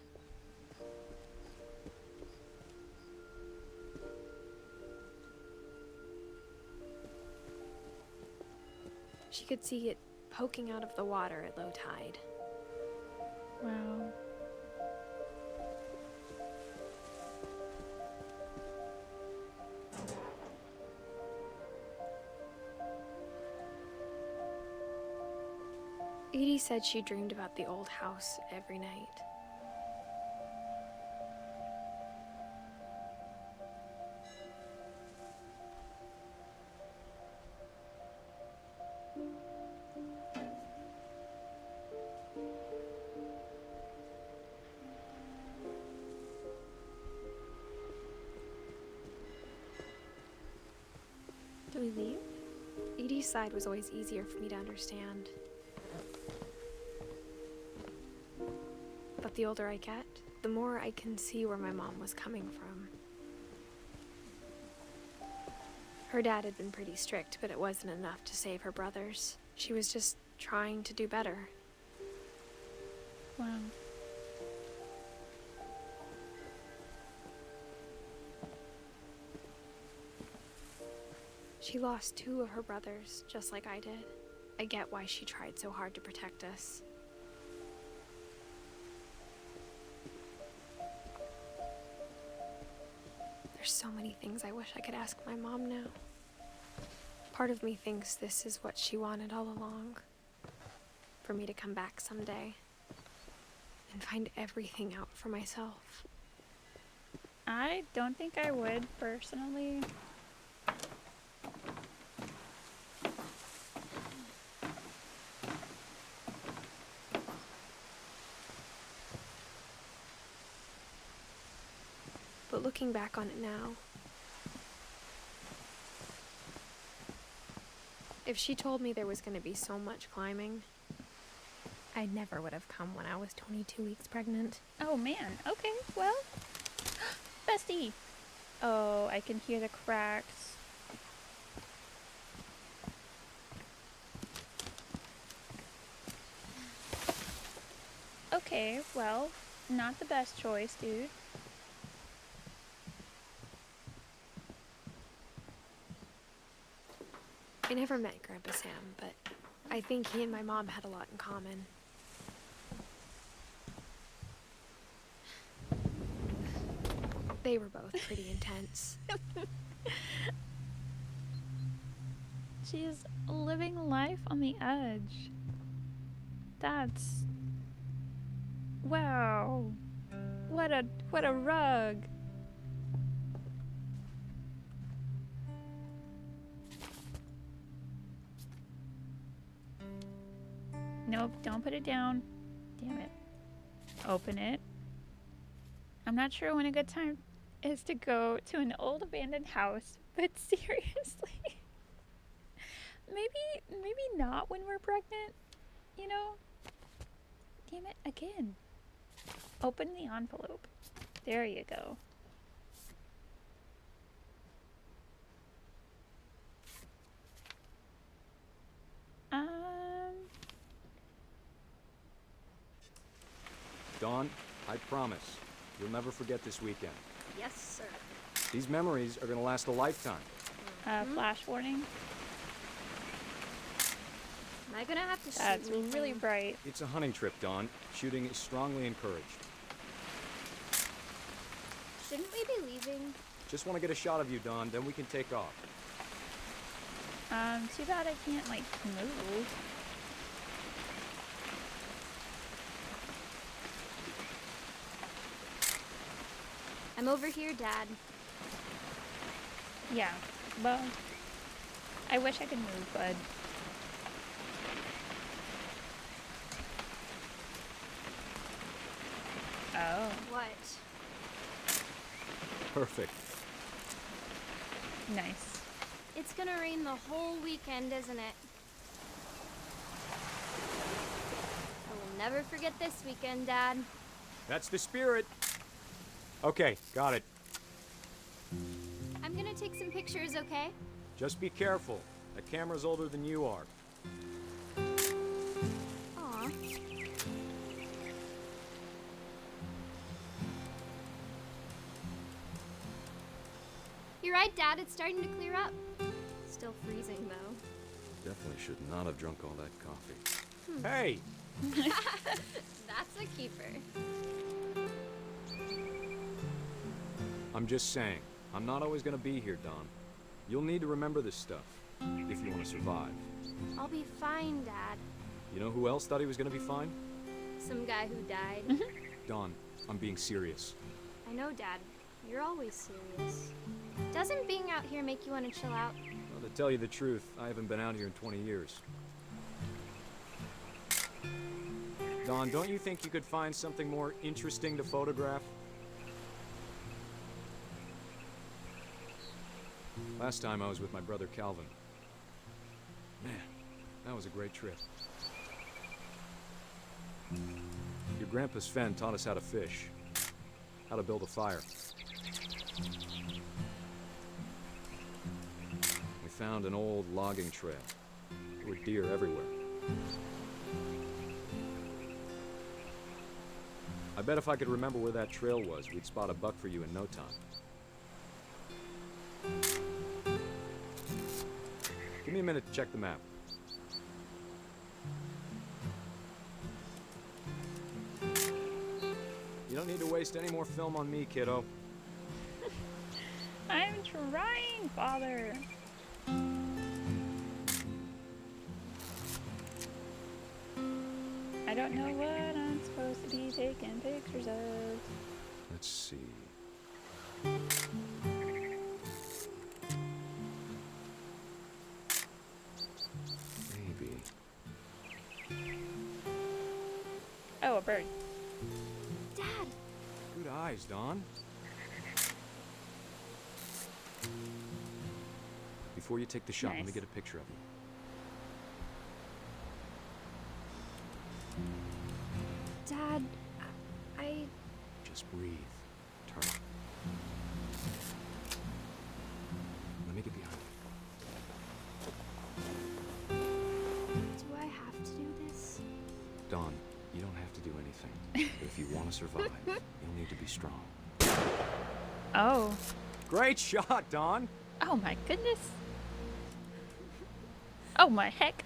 She could see it poking out of the water at low tide. Wow. Edie said she dreamed about the old house every night. Do we leave? Edie's side was always easier for me to understand. But the older I get, the more I can see where my mom was coming from. Her dad had been pretty strict, but it wasn't enough to save her brothers. She was just trying to do better. Wow. She lost 2 of her brothers, just like I did. I get why she tried so hard to protect us. There's There's so many things I wish I could ask my mom now. Part of me thinks this is what she wanted all along. For me to come back someday and find everything out for myself. I don't think I would, personally. But looking back on it now, if she told me there was going to be so much climbing, I never would have come when I was 22 weeks pregnant. Oh man, okay, well. Bestie! Oh, I can hear the cracks. Okay, well, not the best choice, dude. I never met Grandpa Sam, but I think he and my mom had a lot in common. They were both pretty intense. She's living life on the edge. That's... Wow. What a rug. Nope, don't put it down. Damn it. Open it. I'm not sure when a good time is to go to an old abandoned house, but seriously. Maybe not when we're pregnant, you know? Damn it, again. Open the envelope. There you go. Dawn, I promise, you'll never forget this weekend. Yes, sir. These memories are gonna last a lifetime. Flash warning. Am I gonna have to shoot That's anything? really bright. It's a hunting trip, Dawn. Shooting is strongly encouraged. Shouldn't we be leaving? Just want to get a shot of you, Dawn, then we can take off. Too bad I can't, like, move. I'm over here, Dad. Yeah, well, I wish I could move, bud. Oh. What? Perfect. Nice. It's gonna rain the whole weekend, isn't it? I will never forget this weekend, Dad. That's the spirit. Okay, got it. I'm gonna take some pictures, okay? Just be careful. That camera's older than you are. Aw. You're right, Dad. It's starting to clear up. Still freezing, though. Definitely should not have drunk all that coffee. Hey! That's a keeper. I'm just saying, I'm not always gonna be here, Dawn. You'll need to remember this stuff, if you want to survive. I'll be fine, Dad. You know who else thought he was gonna be fine? Some guy who died. Dawn, I'm being serious. I know, Dad. You're always serious. Doesn't being out here make you want to chill out? Well, to tell you the truth, I haven't been out here in 20 years. Dawn, don't you think you could find something more interesting to photograph? Last time I was with my brother Calvin. Man, that was a great trip. Your grandpa Sven taught us how to fish, how to build a fire. We found an old logging trail. There were deer everywhere. I bet if I could remember where that trail was, we'd spot a buck for you in no time. Give me a minute to check the map. You don't need to waste any more film on me, kiddo. I'm trying, Father. I don't know what I'm supposed to be taking pictures of. Let's see. Maybe. Oh, a bird. Dad! Good eyes, Don. Before you take the shot, let me Nice. get a picture of you. Dad, I... Just breathe. Turn. Let me get behind you. do I have to do this? Don, you don't have to do anything. But if you want to survive, you'll need to be strong. Oh. Great shot, Don! Oh my goodness. Oh my heck.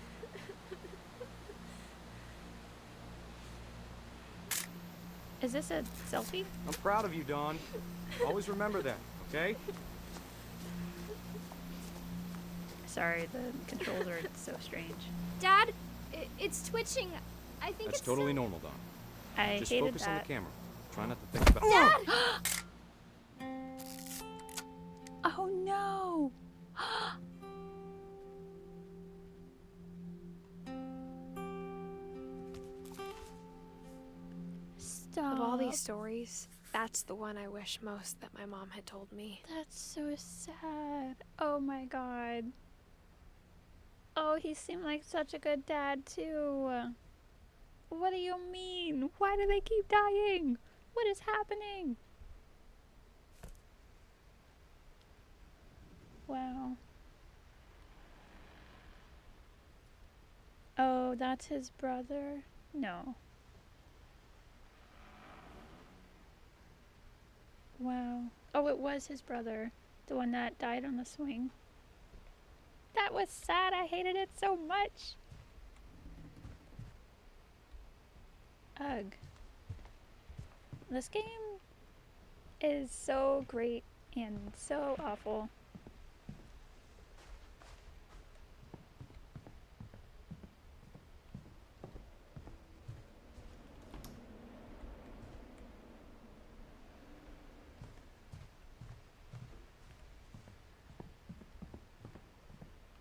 Is this a selfie? I'm proud of you, Don. Always remember that, okay? Sorry, the controls are so strange. Dad, it's twitching. I think That's it's totally normal, Don. I Just hated focus on the that. camera. Try not to think about... Dad! Oh no! Stop. Of all these stories, that's the one I wish most that my mom had told me. That's so sad. Oh my god. Oh, he seemed like such a good dad too. What do you mean? Why do they keep dying? What is happening? Wow. Oh, that's his brother? No. Wow. Oh, it was his brother. The one that died on the swing. That was sad. I hated it so much. Ugh. This game is so great and so awful.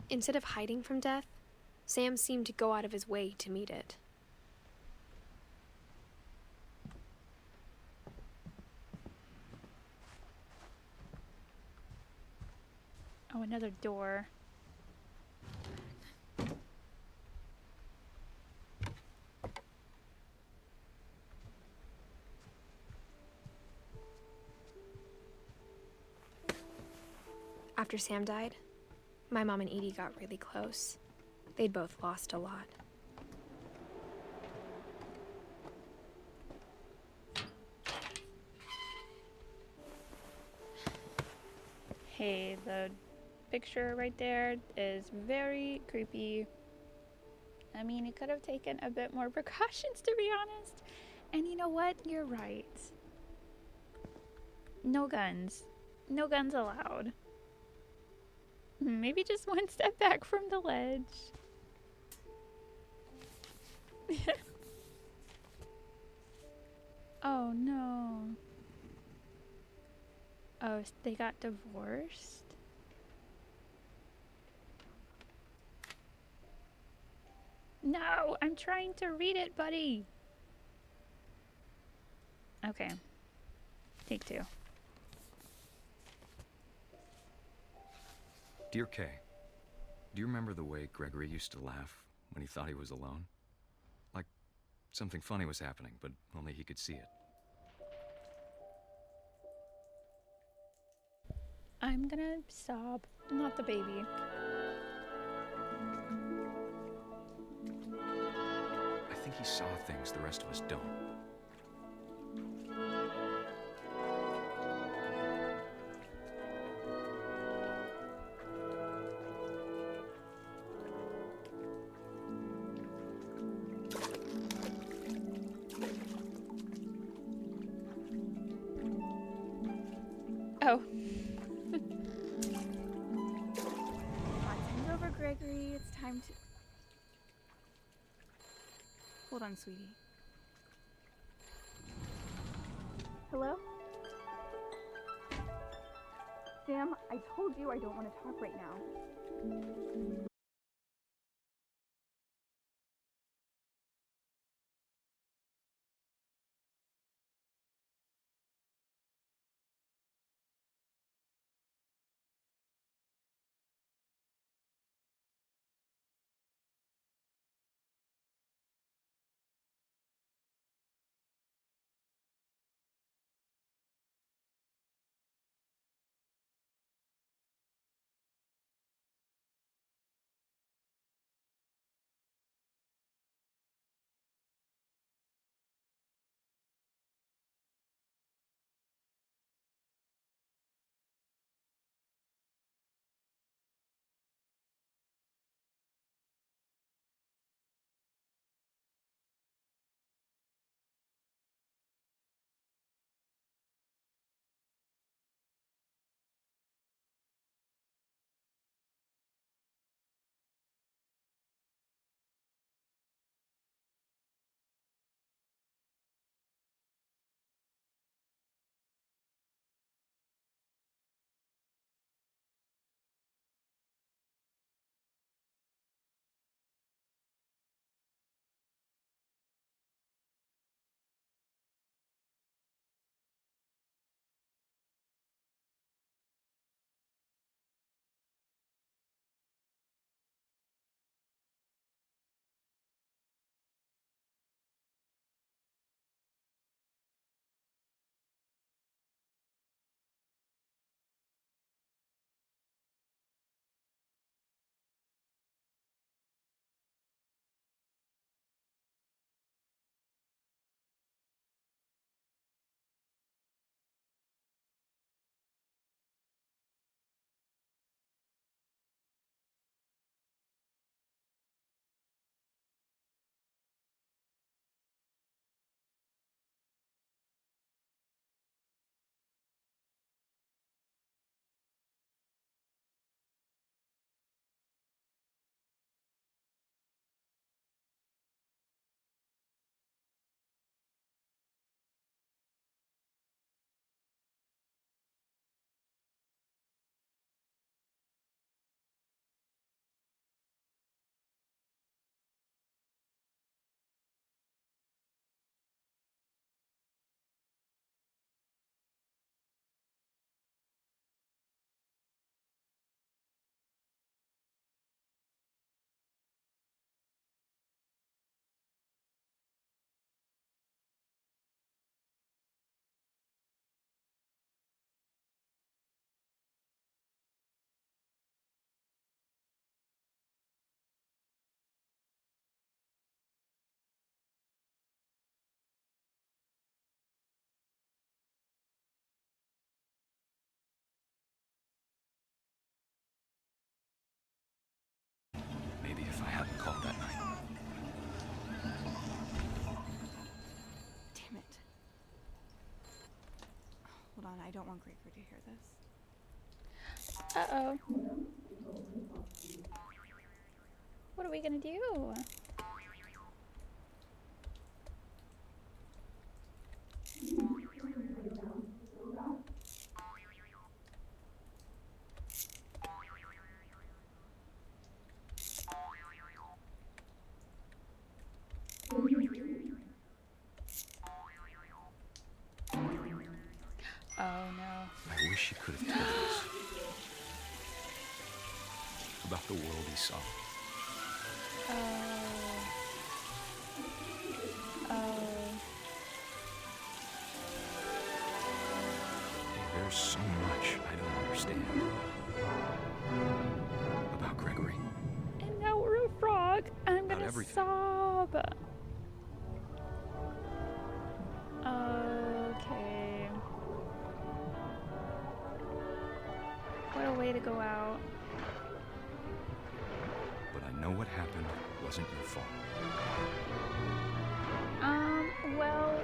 Instead of hiding from death, Sam seemed to go out of his way to meet it. Oh, another door. After Sam died, my mom and Edie got really close. They'd both lost a lot. Hey, the picture right there is very creepy. I mean, it could have taken a bit more precautions, to be honest. And you know what? You're right. No guns. No guns allowed. Maybe just one step back from the ledge. Oh no. Oh, they got divorced? No, I'm trying to read it, buddy. Okay. Take two. Dear Kay, do you remember the way Gregory used to laugh when he thought he was alone? Like something funny was happening, but only he could see it. I'm gonna sob, not the baby. I think he saw things the rest of us don't. Oh. Okay, it's time to... Hold on, sweetie. Hello? Sam, I told you I don't want to talk right now. Maybe if I hadn't called that night. Damn it. Hold on, I don't want Gregor to hear this. Uh-oh. What are we gonna do? Oh no. I wish he could have told us about the world he saw. There's so much I don't understand about Gregory. And now we're a frog. I'm About gonna everything. sob. Okay. What a way to go out. But I know what happened wasn't your fault. Well,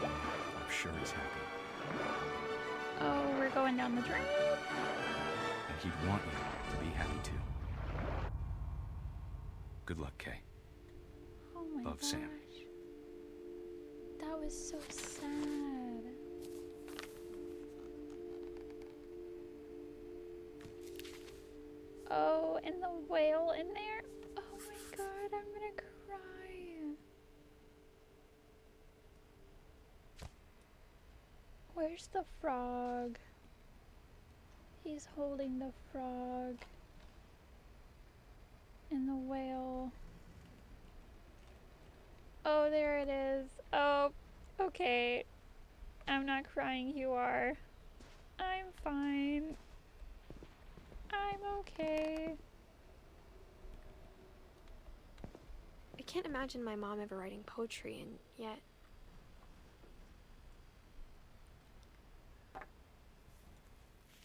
I'm sure he's happy. oh, we're going down the drain. And he'd want you to be happy too. Good luck, Kay. Oh my Love, gosh. Sam. That was so sad. Oh, and the whale in there. Oh my god, I'm gonna cry. Where's the frog? He's holding the frog. And the whale. Oh, there it is. Oh, okay. I'm not crying, you are. I'm fine. I'm okay. I can't imagine my mom ever writing poetry, and yet...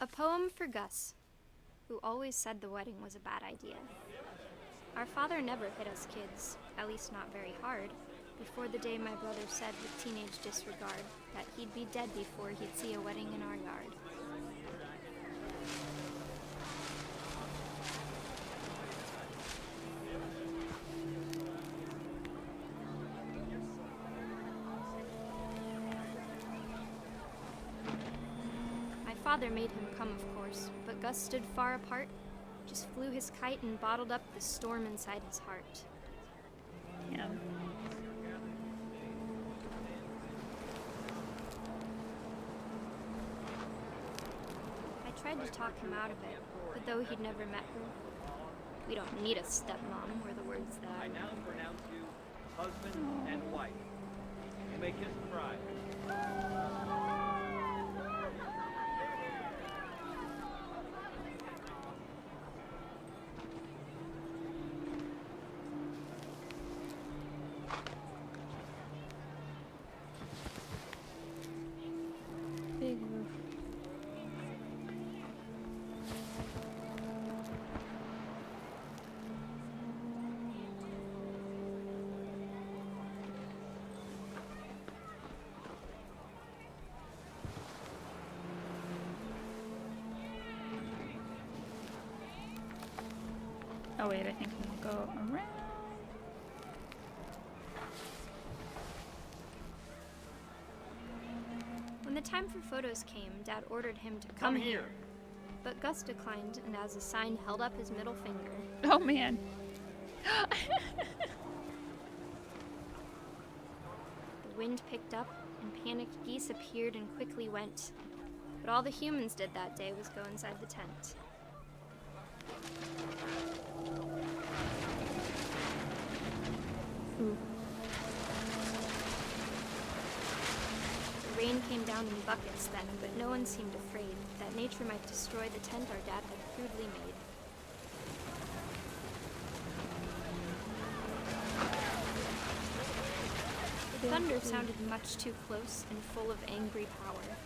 A poem for Gus, who always said the wedding was a bad idea. Our father never hit us kids, at least not very hard, before the day my brother said with teenage disregard that he'd be dead before he'd see a wedding in our yard. My father made him come, of course, but Gus stood far apart, just flew his kite and bottled up the storm inside his heart. Yeah. I tried to talk him out of it, but though he'd never met her, we don't need a stepmom, were the words that I now pronounce you husband and wife. You may kiss the bride. Big roof. Oh wait, I think we'll go around. When the time for photos came, Dad ordered him to Come here. But Gus declined and as a sign held up his middle finger. Oh man. The wind picked up and panicked geese appeared and quickly went. But all the humans did that day was go inside the tent. Ooh. The rain came down in buckets then, but no one seemed afraid that nature might destroy the tent our dad had crudely made. The thunder sounded much too close and full of angry power.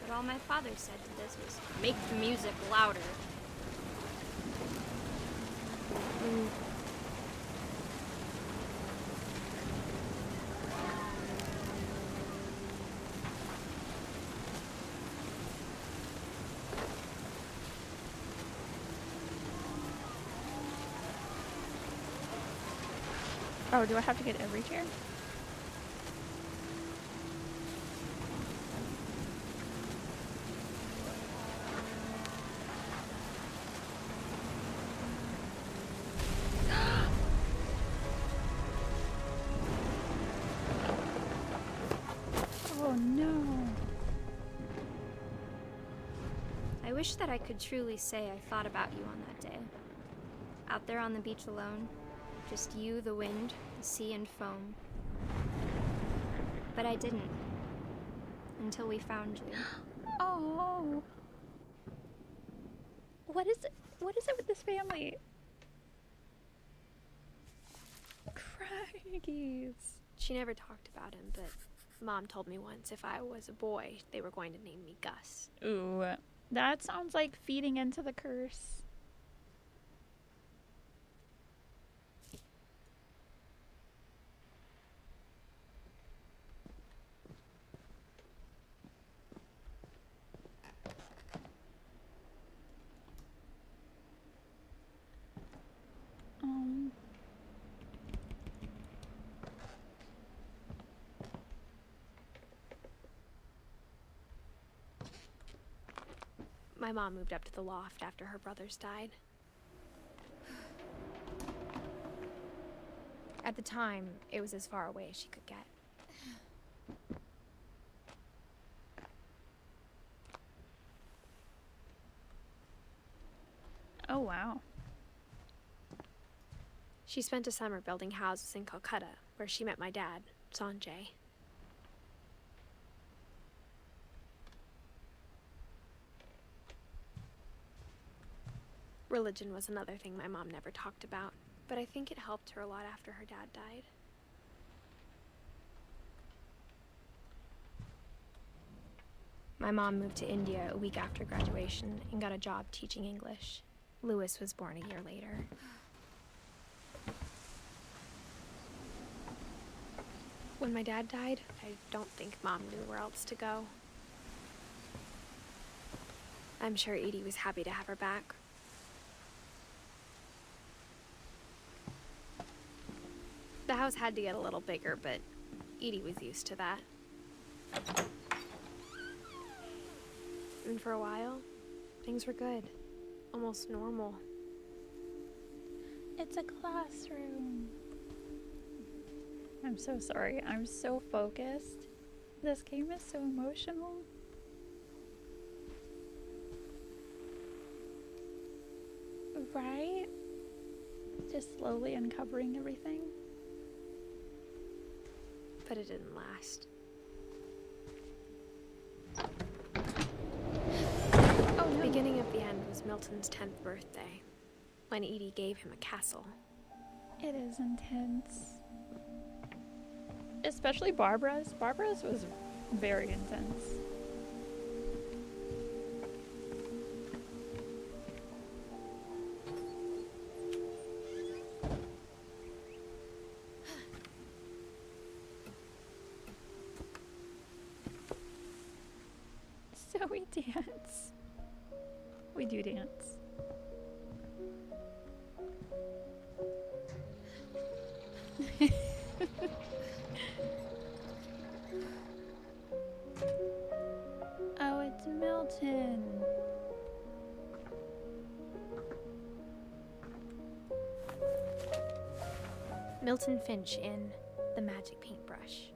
But all my father said to this was, "Make the music louder." Oh, do I have to get every chair? Oh no. I wish that I could truly say I thought about you on that day. Out there on the beach alone, just you, the wind, the sea, and foam. But I didn't. Until we found you. Oh. What is it? What is it with this family? Craggies. She never talked about him, but Mom told me once if I was a boy, they were going to name me Gus. Ooh, that sounds like feeding into the curse. My mom moved up to the loft after her brothers died. At the time, it was as far away as she could get. Oh, wow. She spent a summer building houses in Calcutta, where she met my dad, Sanjay. Religion was another thing my mom never talked about, but I think it helped her a lot after her dad died. My mom moved to India a week after graduation and got a job teaching English. Louis was born a year later. When my dad died, I don't think Mom knew where else to go. I'm sure Edie was happy to have her back. The house had to get a little bigger, but Edie was used to that. And for a while, things were good. Almost normal. It's a classroom. I'm so sorry. I'm so focused. This game is so emotional. Right? Just slowly uncovering everything. But it didn't last. Oh, no. The beginning of the end was Milton's 10th birthday, when Edie gave him a castle. It is intense. Especially Barbara's. Barbara's was very intense. So we dance. We do dance. Oh, it's Milton. Milton Finch in The Magic Paintbrush.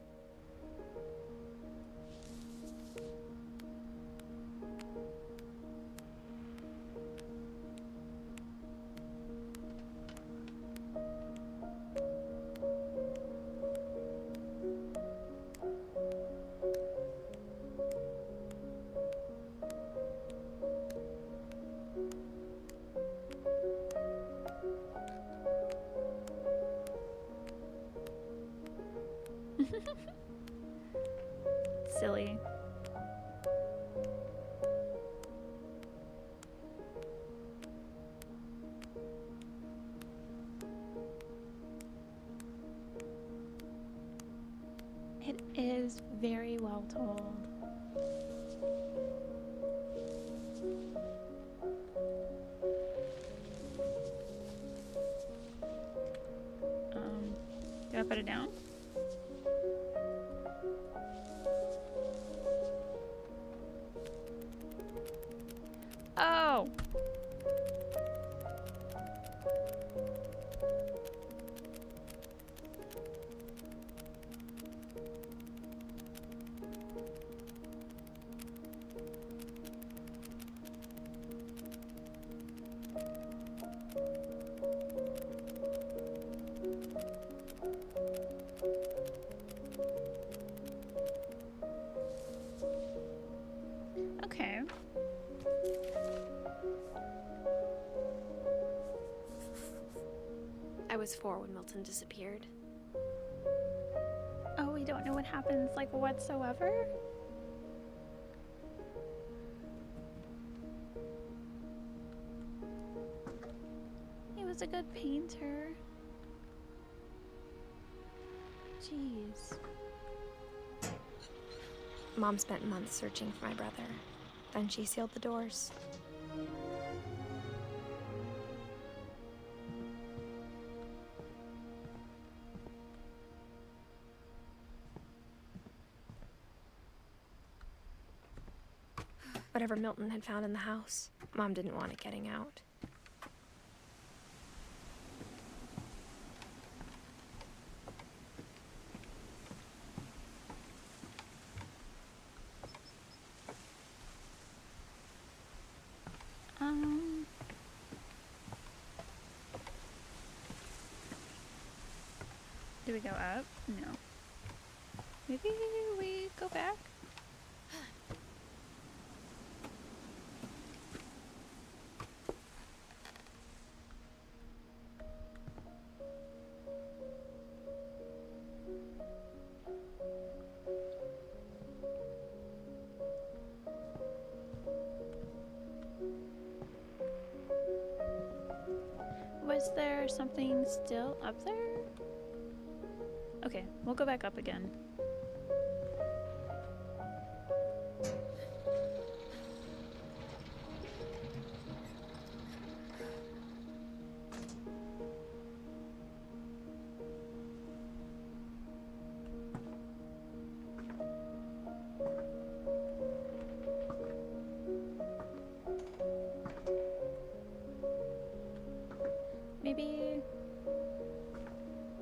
Silly. It is very well told. Do I put it down? Oh! Okay. I was 4 when Milton disappeared. Oh, we don't know what happens, like, whatsoever? He was a good painter. Jeez. Mom spent months searching for my brother. Then she sealed the doors. whatever Milton had found in the house. Mom didn't want it getting out. Do we go up? No. Maybe we go back? Was there something still up there? Okay, we'll go back up again.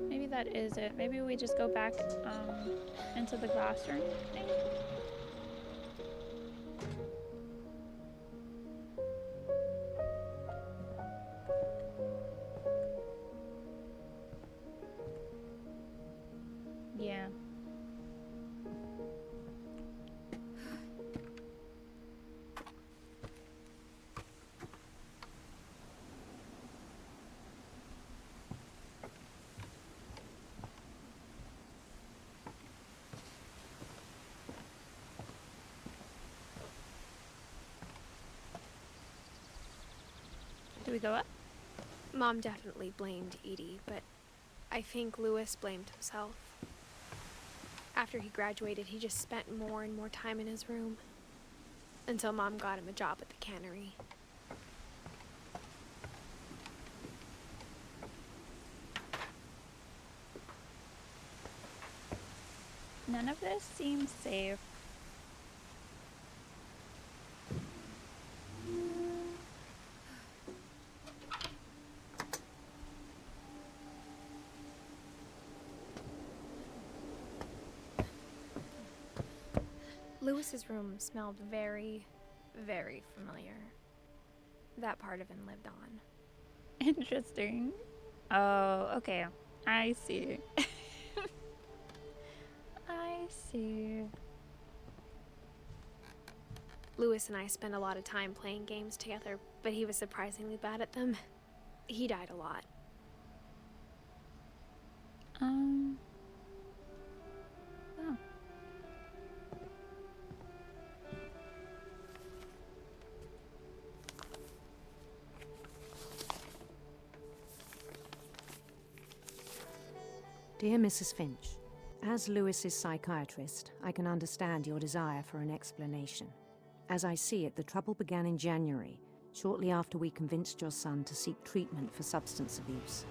Maybe that is it. Maybe we just go back into the glass room thing. Yeah. Do we go up? Mom definitely blamed Edie, but I think Lewis blamed himself. After he graduated, he just spent more and more time in his room. Until Mom got him a job at the cannery. None of this seems safe. Lewis's room smelled very, very familiar. That part of him lived on. Interesting. Oh, okay. I see. I see. Lewis and I spent a lot of time playing games together, but he was surprisingly bad at them. He died a lot. Oh. Dear Mrs. Finch, as Lewis's psychiatrist, I can understand your desire for an explanation. As I see it, the trouble began in January, shortly after we convinced your son to seek treatment for substance abuse.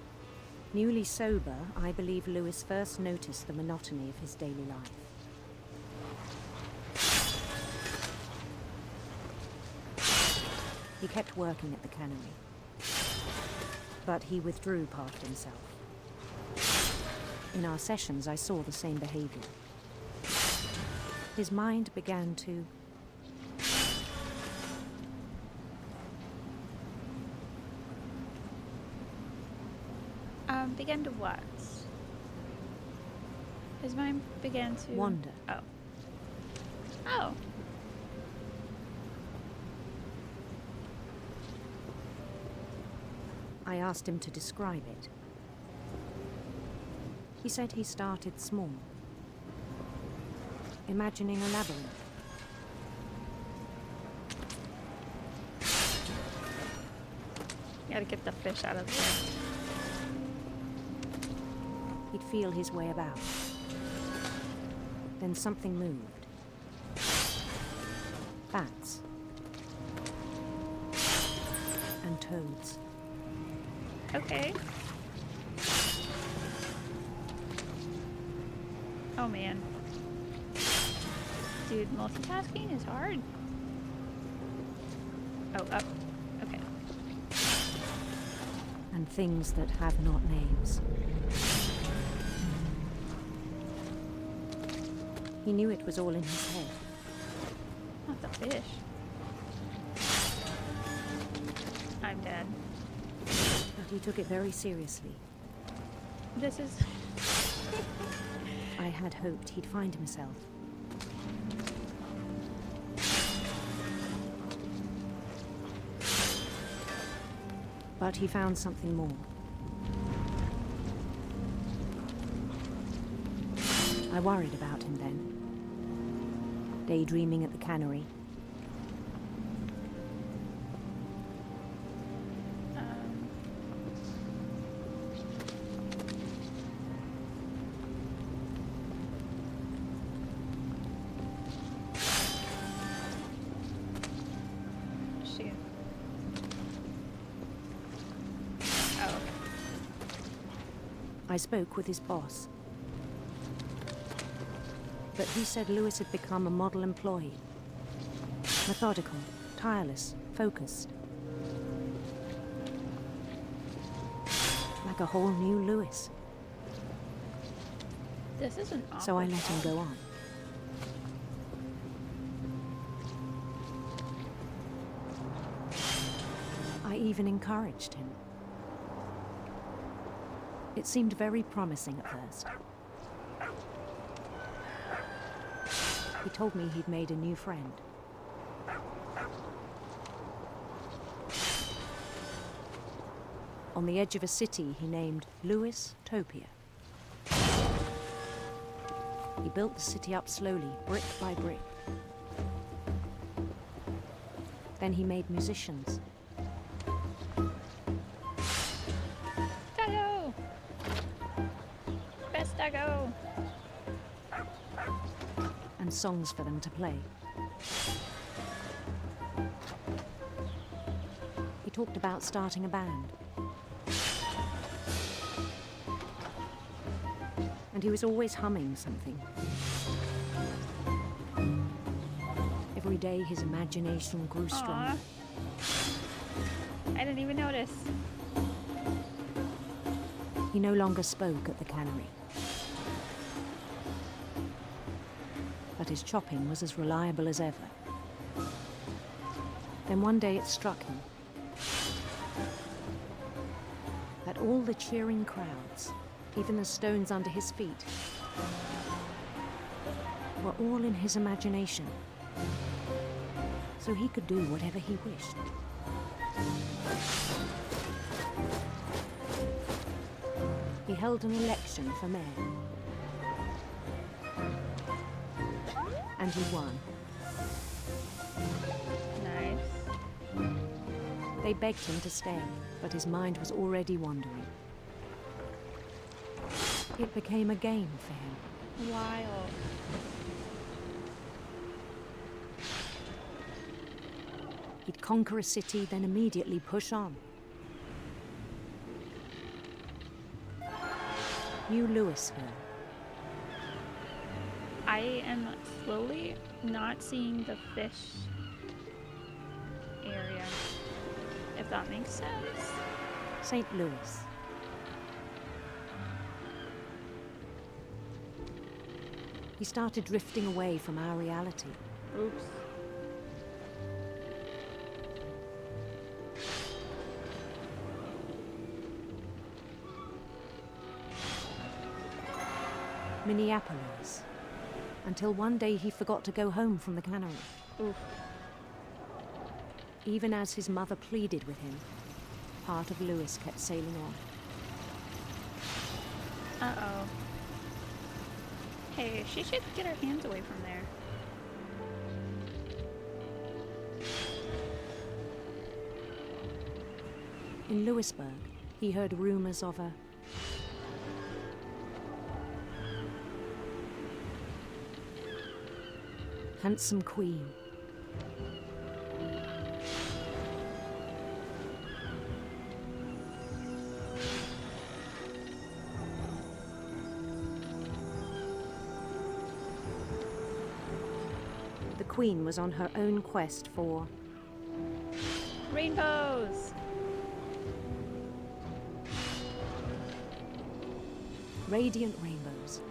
Newly sober, I believe Lewis first noticed the monotony of his daily life. He kept working at the cannery, but he withdrew part of himself. In our sessions, I saw the same behavior. His mind began to... Began to what? His mind began to... wander. Oh. Oh. I asked him to describe it. He said he started small, imagining a labyrinth. Gotta get the fish out of there. He'd feel his way about. Then something moved. Bats. And toads. Okay. Oh man. Dude, multitasking is hard. Oh, up. Okay. And things that have not names. He knew it was all in his head. Not the fish. I'm dead. But he took it very seriously. This is... I had hoped he'd find himself. But he found something more. I worried about him then. Daydreaming at the cannery. Shoot. Oh, okay. I spoke with his boss. But he said Lewis had become a model employee. Methodical, tireless, focused. Like a whole new Lewis. This is an awful So I let him go on. I even encouraged him. It seemed very promising at first. He told me he'd made a new friend. On the edge of a city he named Lewis Topia. He built the city up slowly, brick by brick. Then he made musicians. Dago! Best Dago! And songs for them to play. He talked about starting a band. And he was always humming something. Every day his imagination grew stronger. I didn't even notice. He no longer spoke at the cannery. But his chopping was as reliable as ever. Then one day it struck him that all the cheering crowds, even the stones under his feet, were all in his imagination. So he could do whatever he wished. He held an election for mayor. And he won. Nice. They begged him to stay, but his mind was already wandering. It became a game for him. Wild. He'd conquer a city, then immediately push on. New Louisville. I am slowly not seeing the fish area, if that makes sense. St. Louis. He started drifting away from our reality. Oops. Minneapolis. Until one day he forgot to go home from the cannery. Oof. Even as his mother pleaded with him, part of Lewis kept sailing on. Uh-oh. Hey, she should get her hands away from there. In Lewisburg, he heard rumors of a handsome queen. The queen was on her own quest for Rainbows! Radiant rainbows.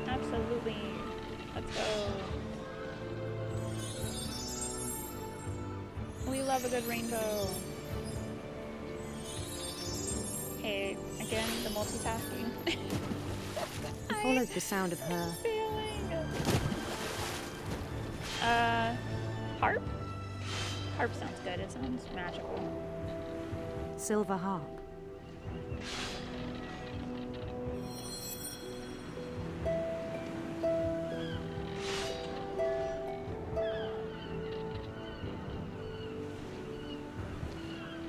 Absolutely. Let's go. We love a good rainbow. Hey, again, the multitasking. I followed the sound of her. Harp? Harp sounds good. It sounds magical. Silver harp.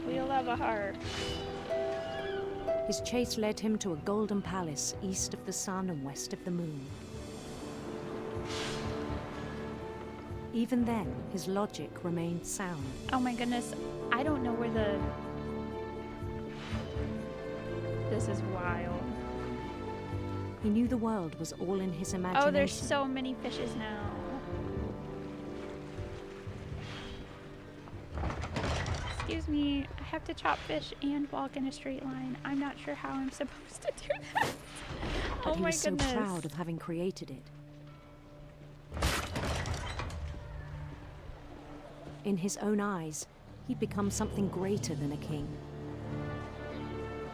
We love a harp. His chase led him to a golden palace east of the sun and west of the moon. Even then, his logic remained sound. Oh my goodness, I don't know where the... This is wild. He knew the world was all in his imagination. Oh, there's so many fishes now. Excuse me, I have to chop fish and walk in a straight line. I'm not sure how I'm supposed to do that. But Oh he my was goodness. so proud of having created it. In his own eyes, he'd become something greater than a king.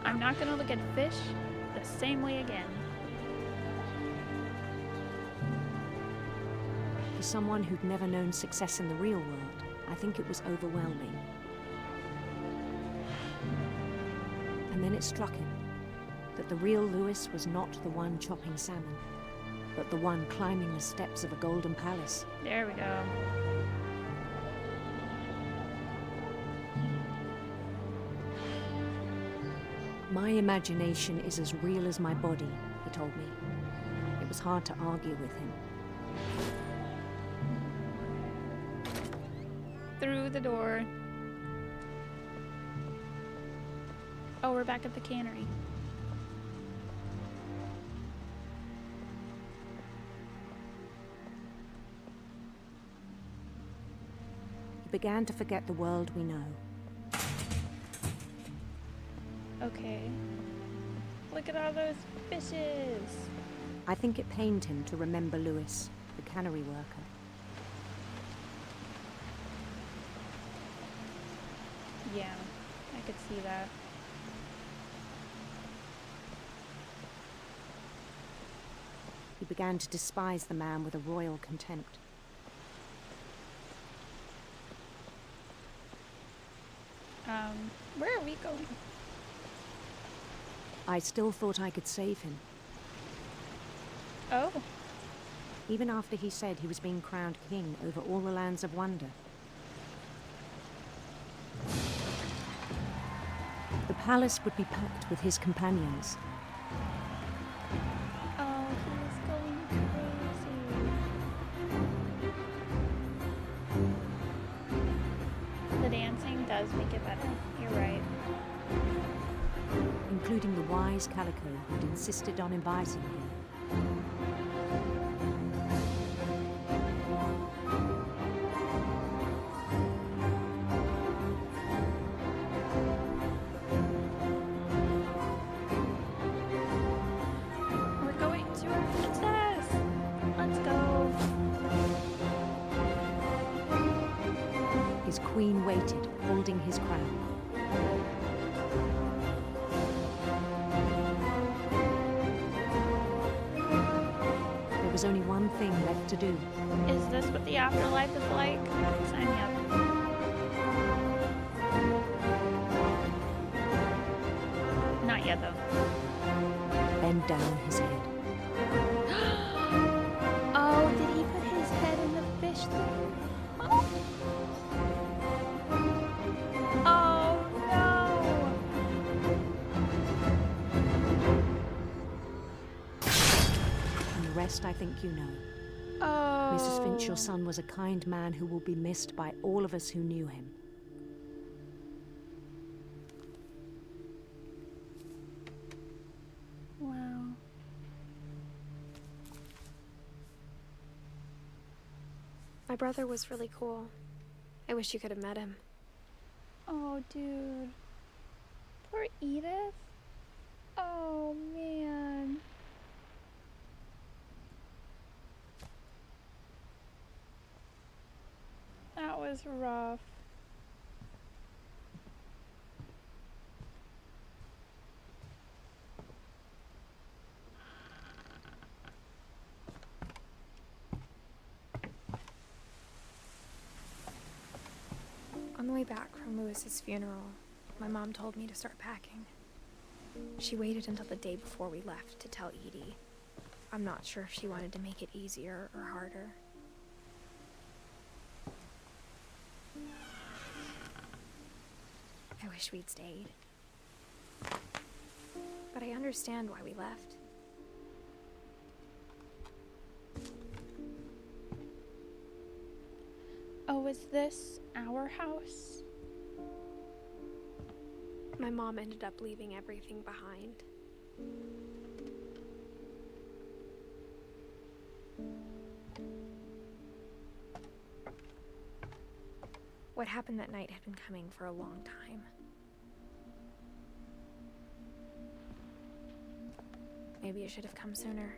I'm not gonna look at fish the same way again. For someone who'd never known success in the real world, I think it was overwhelming. And then it struck him that the real Lewis was not the one chopping salmon, but the one climbing the steps of a golden palace. There we go. My imagination is as real as my body, he told me. It was hard to argue with him. Through the door. Oh, we're back at the cannery. He began to forget the world we know. Okay. Look at all those fishes. I think it pained him to remember Lewis, the cannery worker. Yeah, I could see that. He began to despise the man with a royal contempt. Where are we going? I still thought I could save him. Oh. Even after he said he was being crowned king over all the lands of wonder. The palace would be packed with his companions. Oh, he's going crazy. The dancing does make it better. You're right. Including the wise Calico who'd insisted on advising him. We're going to our princess. Let's go. His queen waited, holding his crown. There was only one thing left to do. Is this what the afterlife is like? Sign me up. Not yet, though. Bend down his head. Oh, did he put his head in the fish thing? Oh, oh no! And the rest I think you know. Oh. Mrs. Finch, your son was a kind man who will be missed by all of us who knew him. Wow. My brother was really cool. I wish you could have met him. Oh, dude. Poor Edith. Oh, man. That was rough. On the way back from Lewis's funeral, my mom told me to start packing. She waited until the day before we left to tell Edie. I'm not sure if she wanted to make it easier or harder. I wish we'd stayed. But I understand why we left. Oh, is this our house? My mom ended up leaving everything behind. What happened that night had been coming for a long time. Maybe it should have come sooner.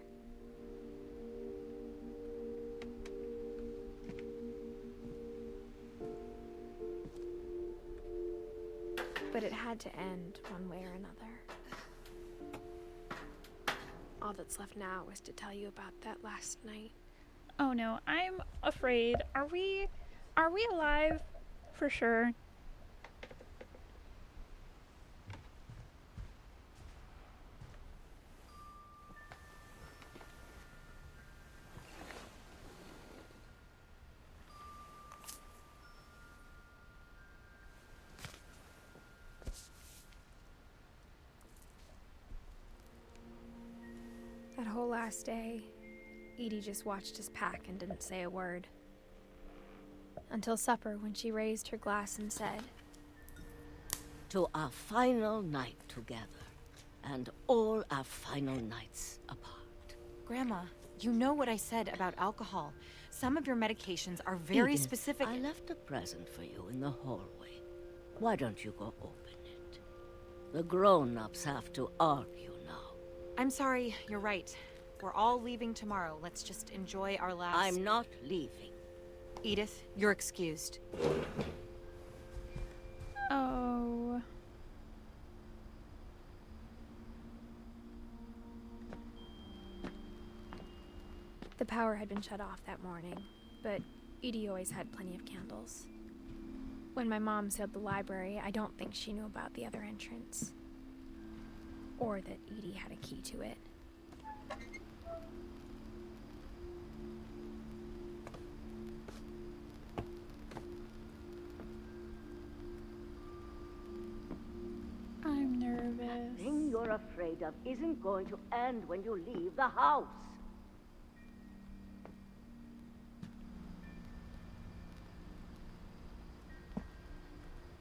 But it had to end one way or another. All that's left now is to tell you about that last night. Oh no, I'm afraid. Are we alive? For sure. That whole last day, Edie just watched us pack and didn't say a word. Until supper, when she raised her glass and said, "To our final night together, and all our final nights apart." Grandma, you know what I said about alcohol. Some of your medications are very Edith, specific. I left a present for you in the hallway. Why don't you go open it? The grown-ups have to argue now. I'm sorry, you're right. We're all leaving tomorrow. Let's just enjoy our last... I'm not leaving. Edith, you're excused. Oh. The power had been shut off that morning, but Edie always had plenty of candles. When my mom sealed the library, I don't think she knew about the other entrance. Or that Edie had a key to it. I'm nervous. The thing you're afraid of isn't going to end when you leave the house.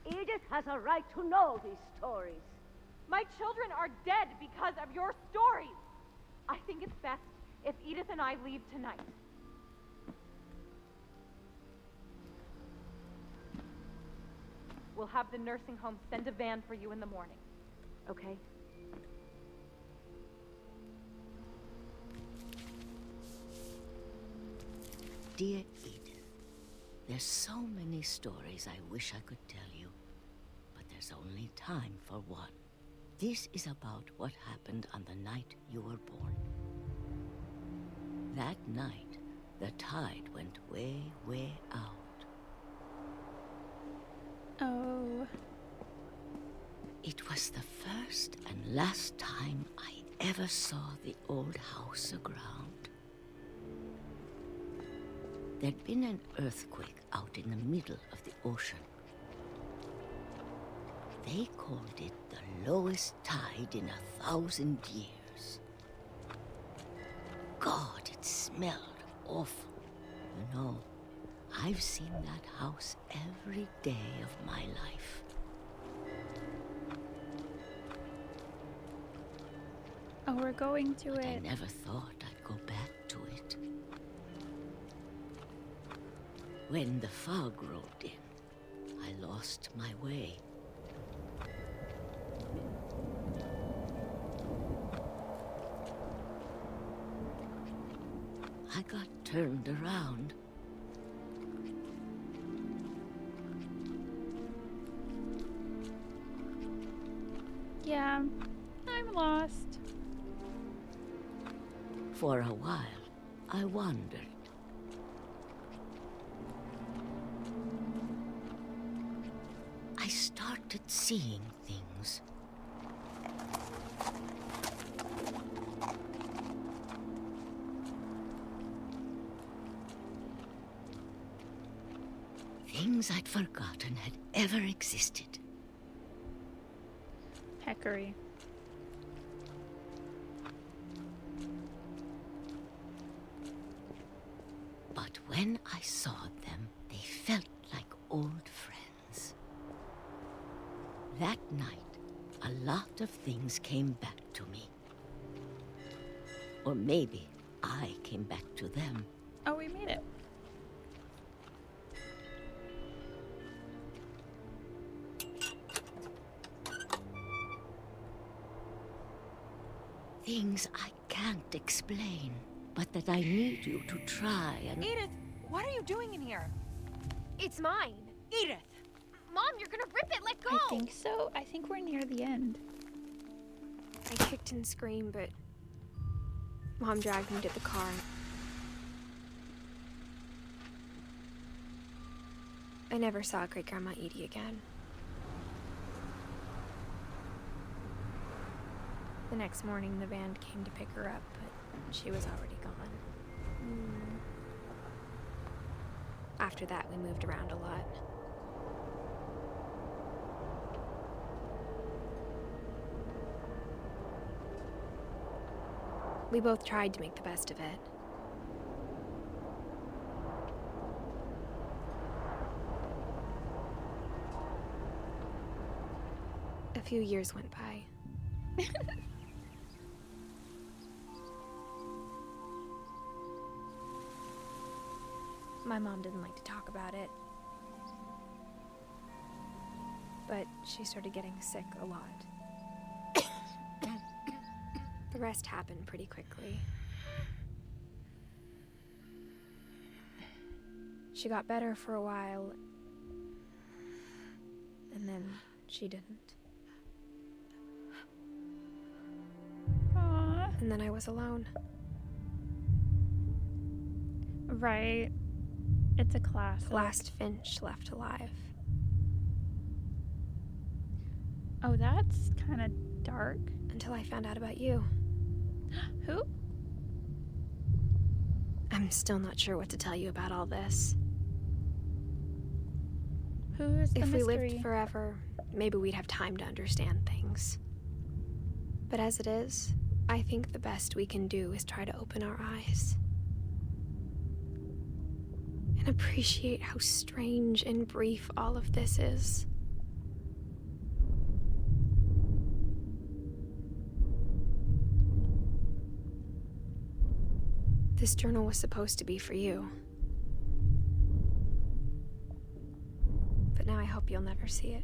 Edith has a right to know these stories. My children are dead because of your stories. I think it's best if Edith and I leave tonight. We'll have the nursing home send a van for you in the morning, okay? Dear Edith, there's so many stories I wish I could tell you, but there's only time for one. This is about what happened on the night you were born. That night, the tide went way, way out. Oh. It was the first and last time I ever saw the old house aground. There'd been an earthquake out in the middle of the ocean. They called it the lowest tide in 1,000 years. God, it smelled awful. You know, I've seen that house every day of my life. Oh, we're going to But it. I never thought I'd go back to it. When the fog rolled in, I lost my way. I got turned around. Yeah, I'm lost. For a while, I wandered. I started seeing things. Things I'd forgotten had ever existed. Heckery. But when I saw them, they felt like old friends. That night, a lot of things came back to me. Or maybe I came back to them. Oh, we made it. Things I can't explain, but that I need you to try and... Edith, what are you doing in here? It's mine. Edith! Mom, you're gonna rip it. Let go. I think so. I think we're near the end. I kicked and screamed, but Mom dragged me to the car. I never saw Great-Grandma Edie again. The next morning, the van came to pick her up, but she was already gone. After that, we moved around a lot. We both tried to make the best of it. A few years went by. My mom didn't like to talk about it. But she started getting sick a lot. The rest happened pretty quickly. She got better for a while, and then she didn't. Aww. And then I was alone. Right. It's a classic. The last Finch left alive. Oh, that's kind of dark. Until I found out about you. Who? I'm still not sure what to tell you about all this. Who is the If we mystery? lived forever, maybe we'd have time to understand things. But as it is, I think the best we can do is try to open our eyes. And appreciate how strange and brief all of this is. This journal was supposed to be for you. But now I hope you'll never see it.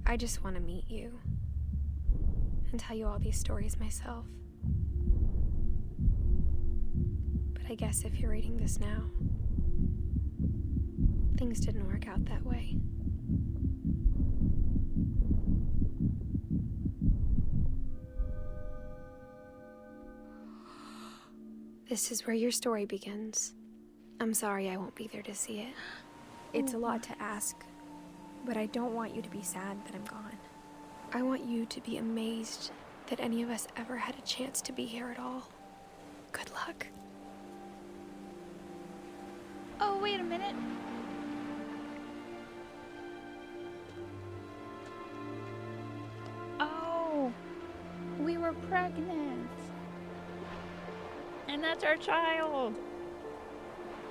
I just want to meet you and tell you all these stories myself. But I guess if you're reading this now, things didn't work out that way. This is where your story begins. I'm sorry I won't be there to see it. It's a lot to ask, but I don't want you to be sad that I'm gone. I want you to be amazed that any of us ever had a chance to be here at all. Good luck. Oh, wait a minute. Oh, we were pregnant. And that's our child.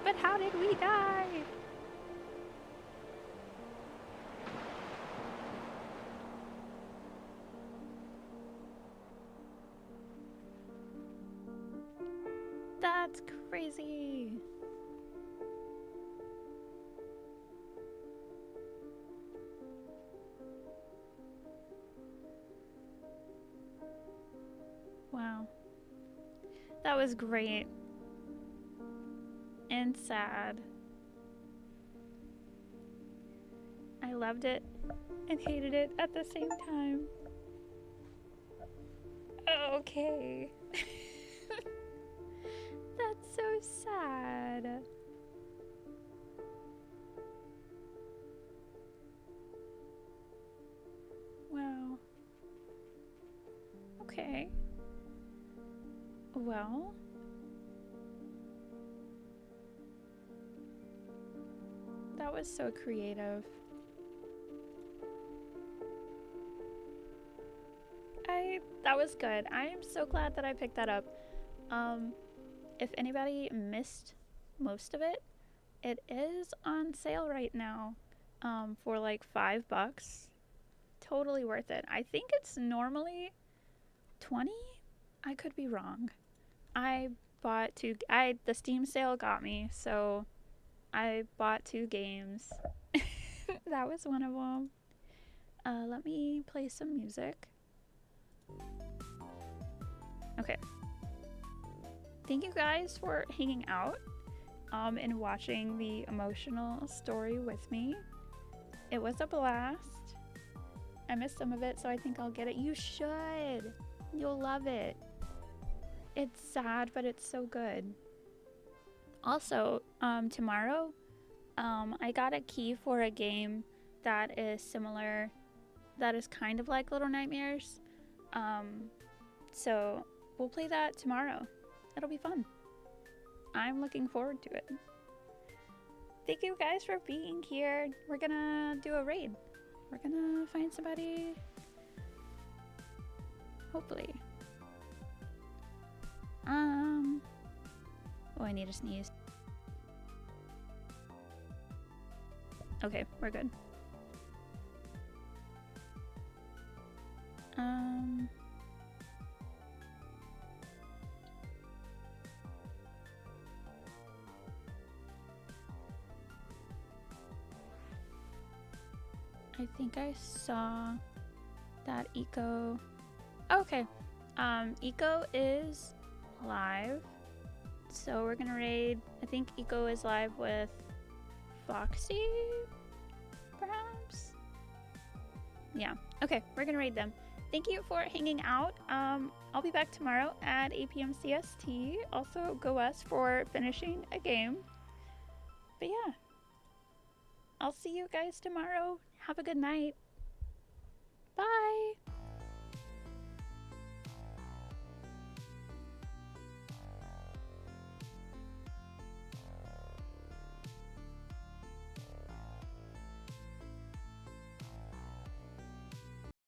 But how did we die? That's crazy. Wow. That was great. And sad. I loved it and hated it at the same time. Okay. That's so sad. Wow. Okay. Well. That was so creative. That was good. I am so glad that I picked that up. If anybody missed most of it, it is on sale right now, for like $5. Totally worth it. I think it's normally 20. I could be wrong. I bought the Steam sale got me, so I bought 2 games. That was one of them. Let me play some music. Okay. Thank you guys for hanging out and watching the emotional story with me. It was a blast. I missed some of it, so I think I'll get it. You should. You'll love it. It's sad, but it's so good. Also, tomorrow, I got a key for a game that is similar, that is kind of like Little Nightmares. So we'll play that tomorrow. It'll be fun. I'm looking forward to it. Thank you guys for being here. We're gonna do a raid. We're gonna find somebody. Hopefully. Oh, I need to sneeze. Okay, we're good. I think I saw that Eco. Okay. Eco is live. So we're gonna raid. I think Eco is live with Foxy, perhaps? Yeah. Okay, we're gonna raid them. Thank you for hanging out. I'll be back tomorrow at 8 p.m. CST. Also, go us for finishing a game. But yeah. I'll see you guys tomorrow. Have a good night. Bye.